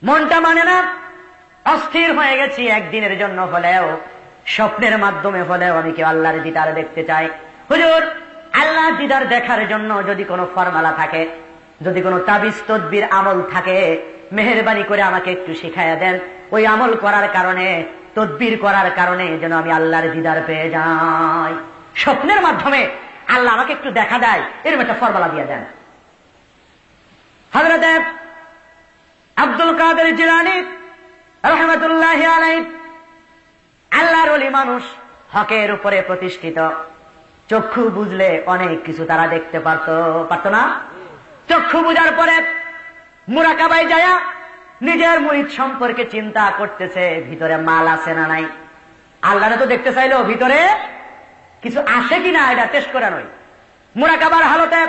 C: মনটা মানে না, অস্থির হয়ে গেছি, একদিনের জন্য হলেও, স্বপ্নের মাধ্যমে হলেও আমি কেউ আল্লাহর দিদার দেখতে চাই। হুজুর, আল্লাহর দিদার দেখার জন্য যদি কোনো ফর্মুলা থাকে, যদি কোনো তাবিজ তদবির আমল থাকে, মেহেরবানি করে আমাকে একটু শিখাইয়া দেন। ওই আমল করার কারণে, তদবির করার কারণে যেন আমি আল্লাহর দিদার পেয়ে যাই। স্বপ্নের মাধ্যমে আল্লাহ আমাকে একটু দেখা দেয়, এরকম একটা ফর্মুলা দিয়ে দেন। হযরত আব্দুল কাদের জিলানী রাহমাতুল্লাহি আলাইহি আল্লাহর ওলি মানুষ, হকের উপরে প্রতিষ্ঠিত, চক্ষু বুঝলে অনেক কিছু তারা দেখতে পারত না? চক্ষু বুঝার পরে মুরাকাবায় যায়া নিজের মুরিদ সম্পর্কে চিন্তা করতেছে, ভিতরে মাল আছে না নাই। আল্লাহরে তো দেখতে চাইলেও ভিতরে কিছু আসে কিনা এটা টেস্ট করা নয়। মুরাকাবার হালতে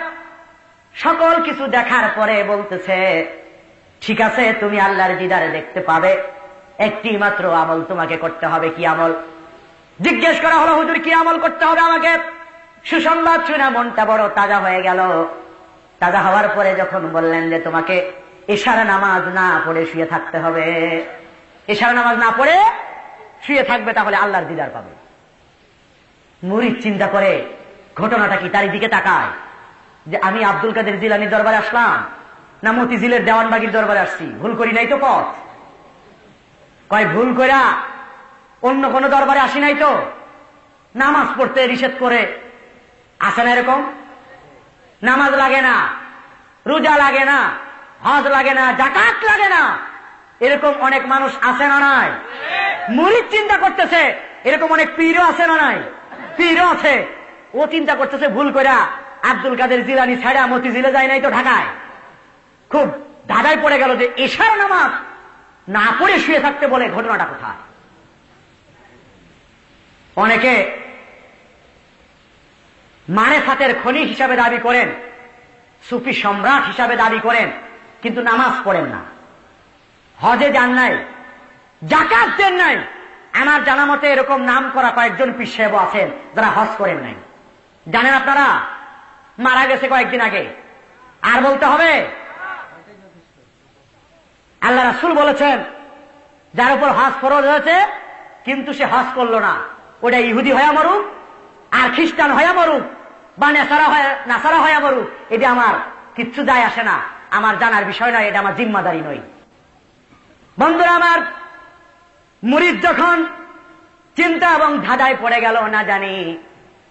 C: সকল কিছু দেখার পরে বলতেছে, ঠিক আছে, তুমি আল্লাহর দিদারে দেখতে পাবে, একটি মাত্র আমল তোমাকে করতে হবে। কি আমল? জিজ্ঞেস করা হলো, হুজুর কি আমল করতে হবে আমাকে? সুসংবাদ শুনে মনটা বড় তাজা হয়ে গেল। তাজা হওয়ার পরে যখন বললেন যে তোমাকে ইশারা নামাজ না পড়ে শুয়ে থাকতে হবে, ইশারা নামাজ না পড়ে শুয়ে থাকবে, তাহলে আল্লাহর দিদার পাবে। মুরিদ চিন্তা করে ঘটনাটা কি, তার দিকে তাকায় যে আমি আব্দুল কাদের জিলানীর দরবারে আসলাম না মতিঝিলের দেওয়ানবাগির দরবারে আসছি, ভুল করি নাই তো পথ? কয় ভুল কইরা অন্য কোন দরবারে আসি নাই তো? নামাজ পড়তে নিষেধ করে আসে না এরকম? নামাজ লাগে না, রোজা লাগে না, হজ লাগে না, যাকাত লাগে না, এরকম অনেক মানুষ আছে না নাই? মুরিদ চিন্তা করতেছে এরকম অনেক পীরও আছে না নাই? পীরও আছে। ও চিন্তা করতেছে ভুল কইরা আব্দুল কাদের জিলানী ছাড়া মতিঝিলে যায় নাই তো ঢাকায়। খুব ধাঁধায় পড়ে গেল যে ইশারা নামাজ না পড়ে শুয়ে থাকতে বলে, ঘটনাটা কোথায়? অনেকে মারেফাতের খনি হিসাবে দাবি করেন, সুফি সম্রাট হিসাবে দাবি করেন, কিন্তু নামাজ পড়েন না, হজে যান নাই, যাকাত দেন নাই। আমার জানা মতে এরকম নাম করা কয়েকজন পীর সাহেব আছেন যারা হজ করেন নাই। জানেন আপনারা? মারা গেছে কয়েকদিন আগে। আর বলতে হবে? আল্লাহ রাসূল বলেছেন, যার উপর হজ ফরজ হয়েছে কিন্তু সে হজ করলো না, ওটা ইহুদি হয়ে মরুক আর খ্রিস্টান হয়ে মরুক বা নাসারা হয়ে মরুক, এটা আমার কিচ্ছু যায় আসে না, আমার জানার বিষয় নয়, এটা আমার জিম্মাদারি নয়। বন্ধুরা আমার, মুরিদ যখন চিন্তা এবং ধাঁধায় পড়ে গেল, না জানি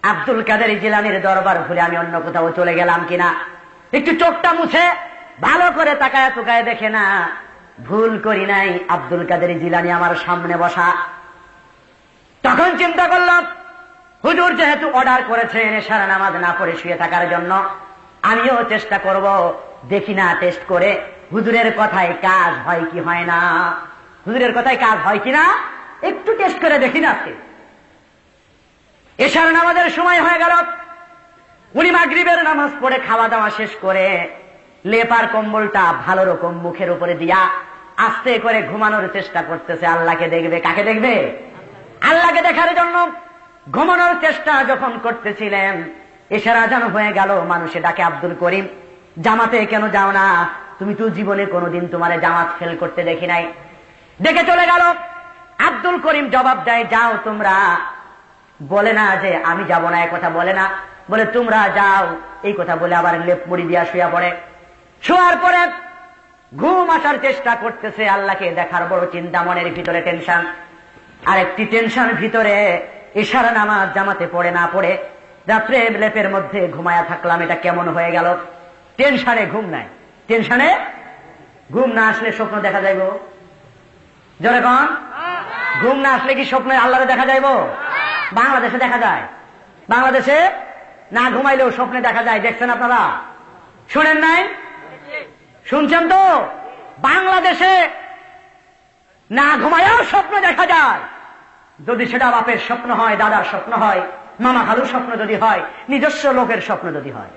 C: আব্দুল কাদের জিলানীর দরবার ভুলে আমি অন্য কোথাও চলে গেলাম কিনা, একটু চোখটা মুছে ভালো করে তাকায় তুকায় দেখে না ভুল করি নাই, আব্দুল কাদের জিলানী আমার সামনে বসা। তখন চিন্তা করলাম, হুজুর যেহেতু অর্ডার করেছেন ইশারা নামাজ না পড়ে শুয়ে থাকার জন্য, আমিও চেষ্টা করব, দেখি না টেস্ট করে হুজুরের কথায় কাজ হয় কি হয় না, হুজুরের কথায় কাজ হয় কিনা একটু টেস্ট করে দেখি না। ইশারা নামাজের সময় হয়ে গেল। উনি মাগরিবের নামাজ পড়ে খাওয়া দাওয়া শেষ করে লেপার কম্বলটা ভালো রকম মুখের উপরে দিয়া আস্তে করে ঘুমানোর চেষ্টা করতেছে। আল্লাহকে দেখবে। কাকে দেখবে? আল্লাহকে দেখার জন্য ঘুমানোর চেষ্টা যখন করতেছিলেন, ইশারা আজান হয়ে গেল। মানুষে ডাকে, আব্দুল করিম, জামাতে কেন যাও না? তুমি তো জীবনে কোনোদিন তোমার জামাত ফেল করতে দেখি নাই। ডেকে চলে গেল। আব্দুল করিম জবাব দেয়, যাও তোমরা। বলে না যে আমি যাব না, এক কথা বলে না, বলে তোমরা যাও, এই কথা বলে আবার লেপ মুড়ি দিয়া শুয়া পড়ে। শোয়ার পরে ঘুম আসার চেষ্টা করতেছে। আল্লাহকে দেখার বড় চিন্তা, মনের ভিতরে টেনশন। আরেকটি টেনশন ভিতরে, ইশারা নামাজ জামাতে পড়ে না পড়ে রাত্রে লেপের মধ্যে ঘুমায়া থাকলাম, এটা কেমন হয়ে গেল? টেনশনে ঘুম নাই। টেনশনে ঘুম না আসলে স্বপ্ন দেখা যাইব? জোরে কন, ঘুম না আসলে কি স্বপ্নে আল্লাহরে দেখা যাইব? বাংলাদেশে দেখা যায়। বাংলাদেশে না ঘুমাইলেও স্বপ্নে দেখা যায়। দেখছেন আপনারা? শুনেন নাই? শুনছেন তো? বাংলাদেশে না ঘুমায়াও স্বপ্ন দেখা যায়। যদি সেটা বাপের স্বপ্ন হয়, দাদার স্বপ্ন হয়, মামা খালুর স্বপ্ন যদি হয়, নিজস্ব লোকের স্বপ্ন যদি হয়,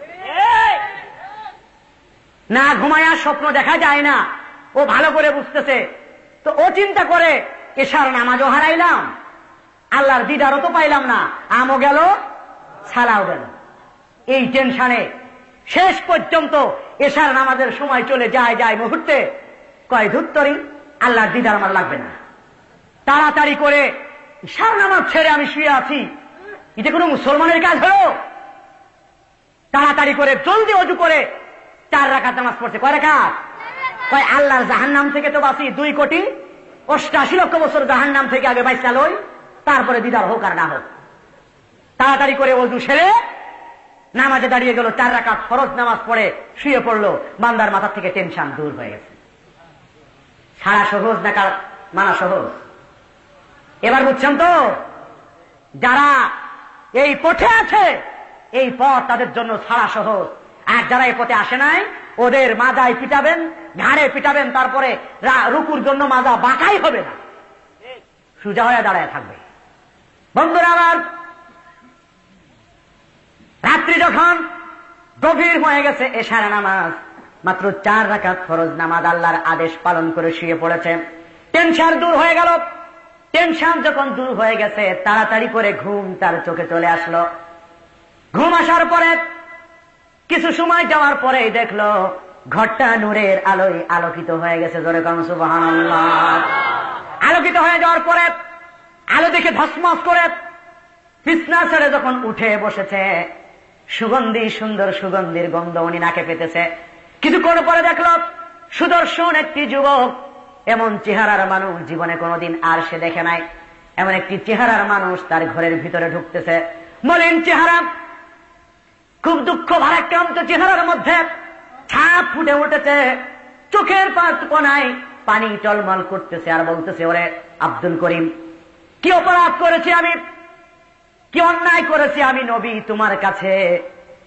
C: না ঘুমায়া স্বপ্ন দেখা যায় না। ও ভালো করে বুঝতেছে, তো ও চিন্তা করে এশার নামাজও হারাইলাম, আল্লাহর দিদারও তো পাইলাম না, আমও গেল ছালাও গেল। এই টেনশনে শেষ পর্যন্ত এশার নামাজের সময় চলে যায় মুহূর্তে কয় ধুত্তরি, আল্লাহর দিদার আমার লাগবে না, তাড়াতাড়ি করে এশার নামাজ ছেড়ে আমি শুয়ে আছি, এটা কোনো মুসলমানের কাজ হলো? তাড়াতাড়ি করে জলদি অজু করে 4 রাকাত নামাজ পড়ছে। কয় রাকাত? কয় আল্লাহর জাহান্নাম থেকে তো বাঁচি 2,88,00,000 বছর জাহান্নাম থেকে আগে বাইচা লই, তারপরে দিদার হোক আর না হোক। তাড়াতাড়ি করে অজু সেরে নামাজে দাঁড়িয়ে গেল, 4 রাকাত ফরজ নামাজ পড়ে শুয়ে পড়লো। বান্দার মাথা থেকে টেনশন দূর হয়ে গেছে। ছাড়া সহজ না মানা সহজ? এবার বুঝছেন তো, যারা এই পথে আছে এই পথ তাদের জন্য ছাড়া সহজ, আর যারা এই পথে আসে নাই ওদের মাজায় পিটাবেন, ঘাড়ে পিটাবেন, তারপরে রুকুর জন্য মাজা বাঁকাই হবে না, সোজা হয়ে দাঁড়ায় থাকবে। বন্ধুরা আমার, রাত্রি যখন গভীর হয়ে গেছে, এশার নামাজ মাত্র 4 রাকাত ফরজ নামাজ আল্লাহর আদেশ পালন করে শুয়ে পড়েছে। টেনশন দূর হয়ে গেল। টেনশন যখন দূর হয়ে গেছে, তাড়াতাড়ি করে ঘুম তার চোখে চলে আসলো। ঘুম আসার পরে কিছু সময় যাওয়ার পরে দেখলো ঘরটা নূরের আলোয় আলোকিত হয়ে গেছে। জোরে কাম সুবহানাল্লাহ। আলোকিত হয়ে যাওয়ার পরে আলো দেখে ধসমস করে বিছনা ছেড়ে যখন উঠে বসেছে, সুগন্ধি সুন্দর সুগন্ধির গন্ধ উনি নাকে পেতেছে। কিছুক্ষণ পরে দেখলো সুদর্শন একটি যুবক, এমন চেহারার মানুষ জীবনে কোনোদিন আর সে দেখে নাই। এমন একটি চেহারার মানুষ তার ঘরের ভিতরে ঢুকতেছে। মলিন চেহারা, খুব দুঃখ ভারাক্রান্ত চেহারার মধ্যে ছাপ ফুটে উঠেছে, চোখের কোনায় পানি টলমল করতেছে, আর বলতেছে, ওরে আব্দুল করিম, কি অপরাধ করেছি আমি, কি অন্যায় করেছি আমি নবী তোমার কাছে?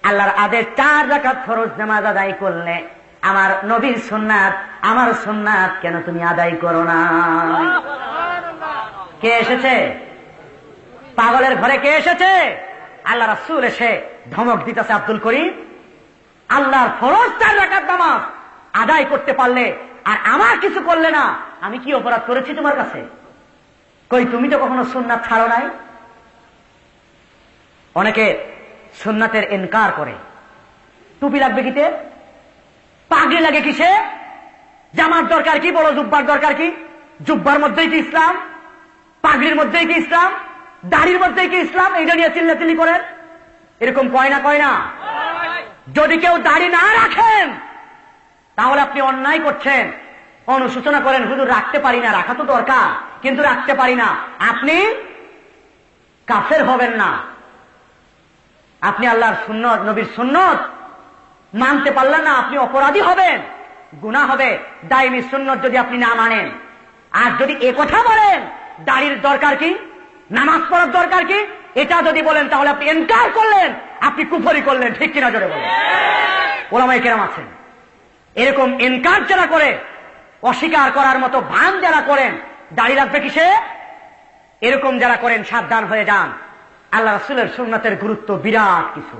C: আল্লাহর আদেশ 4 রাকাত ফরজ নামাজ আদায় করলে আমার নবীর সুন্নাত, আমার সুন্নাত কেন তুমি আদায় করো না? কে এসেছে? পাগলের ঘরে কে এসেছে? আল্লাহ রাসূল এসে ধমক দিতেছে, আব্দুল করিম, আল্লাহর ফরজ 4 রাকাত নামাজ আদায় করতে পারলে আর আমার কিছু করলে না, আমি কি অপরাধ করেছি তোমার কাছে? কই তুমি তো কখনো সুন্নাত ছাড়ো নাই। অনেকে সুন্নাতের ইনকার করে। টুপি লাগবে কিতে, পাগড়ি লাগে কিসে, জামার দরকার কি, বড় জুব্বার দরকার কি? জুব্বার মধ্যেই কি ইসলাম? পাগড়ির মধ্যেই কি ইসলাম? দাড়ির মধ্যেই কি ইসলাম? এইটা নিয়ে চিল্লাচিল্লি করেন, এরকম কয় না? যদি কেউ দাড়ি না রাখেন তাহলে আপনি অন্যায় করছেন। অনুশোচনা করেন, হুজুর রাখতে পারি না, রাখা তো দরকার কিন্তু রাখতে পারি না, আপনি কাফের হবেন না। আপনি আল্লাহর সুন্নত, নবীর সুন্নত মানতে পারলেন না, আপনি অপরাধী হবেন, গুনাহ হবে। দাইমি সুন্নত যদি আপনি না মানেন, আর যদি এ কথা বলেন দাড়ির দরকার কি, নামাজ পড়ার দরকার কি, এটা যদি বলেন তাহলে আপনি ইনকার করলেন, আপনি কুফরি করলেন। ঠিক কিনা জোরে বলেন। ওলামায়ে কেরাম আছেন এরকম ইনকার যারা করে, অস্বীকার করার মতো ভান যারা করেন, দাড়ি লাগবে কিসে, এরকম যারা করেন সাবধান হয়ে যান। আল্লাহ রাসূলের সুন্নাতের গুরুত্ব বিরাট কিছু।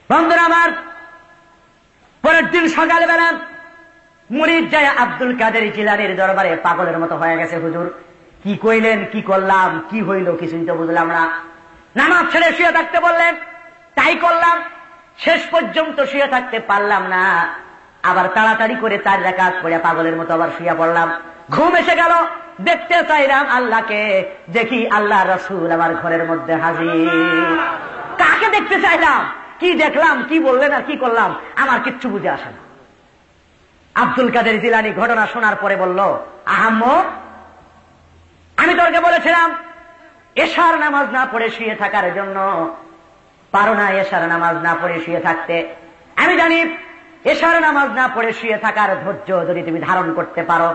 C: বন্ধুরা আমার, পরের দিন সকালবেলা মুরিদ যায় আব্দুল কাদের জিলানীর দরবারে, পাগলের মতো হয়ে গেছে, হুজুর কি কইলেন, কি করলাম, কি হইল কিছুই তো বুঝলাম না। নামাজ ছেড়ে শুয়ে থাকতে বললেন, তাই করলাম, শেষ পর্যন্ত শুয়ে থাকতে পারলাম না, আবার তাড়াতাড়ি করে 4 রাকাত পড়ে পাগলের মতো আবার শুয়ে পড়লাম। ঘুম এসে গেল, দেখতে চাইলাম আল্লাহকে, দেখি আল্লাহ রাসূল আমার ঘরের মধ্যে হাজির। কাকে দেখতে চাইলাম, কি দেখলাম, কি বললেন আর কি করলাম আমার কিচ্ছু বুঝে আসে না। আব্দুল কাদের জিলানী ঘটনা শোনার পরে বলল, আহাম্মদ, আমি তোকে বলেছিলাম এশার নামাজ না পড়ে শুয়ে থাকার জন্য, পারো না এশার নামাজ না পড়ে শুয়ে থাকতে। আমি জানি এশার নামাজ না পড়ে শুয়ে থাকার ধৈর্য যদি তুমি ধারণ করতে পারো,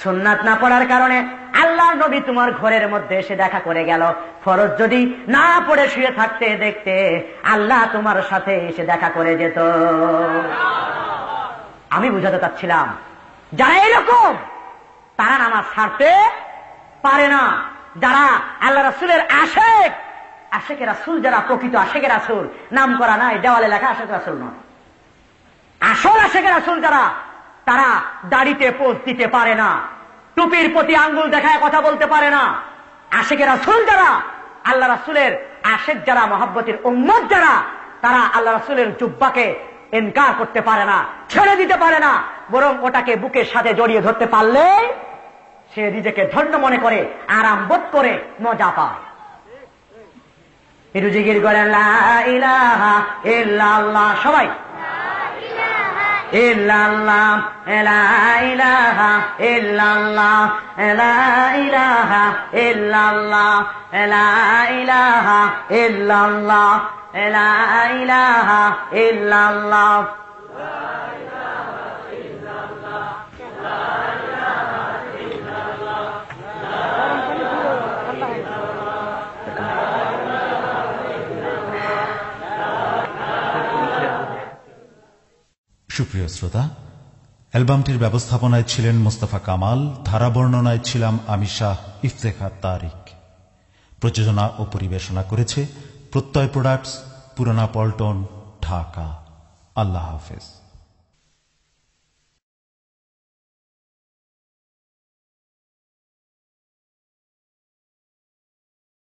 C: সুন্নাত না পড়ার কারণে আল্লাহর নবী তোমার ঘরের মধ্যে এসে দেখা করে গেল, ফরজ যদি না পড়ে শুয়ে থাকতে দেখতে আল্লাহ তোমার সাথে এসে দেখা করে যেত। আমি বুঝাতে চাচ্ছিলাম যারা এরকম তারা নামাজ ছাড়তে পারে না। যারা আল্লাহ রাসূলের আশেক, আশেকে রাসূল যারা প্রকৃত আশেকে রাসূল, নাম করা নাই, দেওয়ালে লেখা আশেকে রাসূল নয়, আসল আশেকে রাসূল যারা, তারা দাড়িতে পোজ দিতে পারে না, টুপির প্রতি আঙ্গুল দেখায় কথা বলতে পারে না। আশেকে রাসূল যারা, আল্লাহ রাসূলের আশেক যারা, মহব্বতের উম্মত যারা, তারা আল্লাহ রাসূলের জুব্বাকে ইনকার করতে পারে না, ছেড়ে দিতে পারে না, বরং ওটাকে বুকের সাথে জড়িয়ে ধরতে পারলে সে নিজেকে ধন্য মনে করে, আরাম বোধ করে, মজা পায়। একটু জিকির করেন লা ইলাহা ইল্লাল্লাহ, সবাই ইল্লাল্লাহ, লা ইলাহা ইল্লাল্লাহ, লা ইলাহা ইল্লাল্লাহ, লা ইলাহা ইল্লাল্লাহ, লা ইলাহা ইল্লাল্লাহ।
A: সুপ্রিয় শ্রোতা, অ্যালবামটির ব্যবস্থাপনায় ছিলেন মোস্তফা কামাল, ধারা বর্ণনায় ছিলাম আমি শাহ ইফতেখার তারিক, প্রযোজনা ও পরিবেশনা করেছে প্রত্যয় প্রোডাক্টস, পুরানা পল্টন, ঢাকা। আল্লাহ হাফেজ।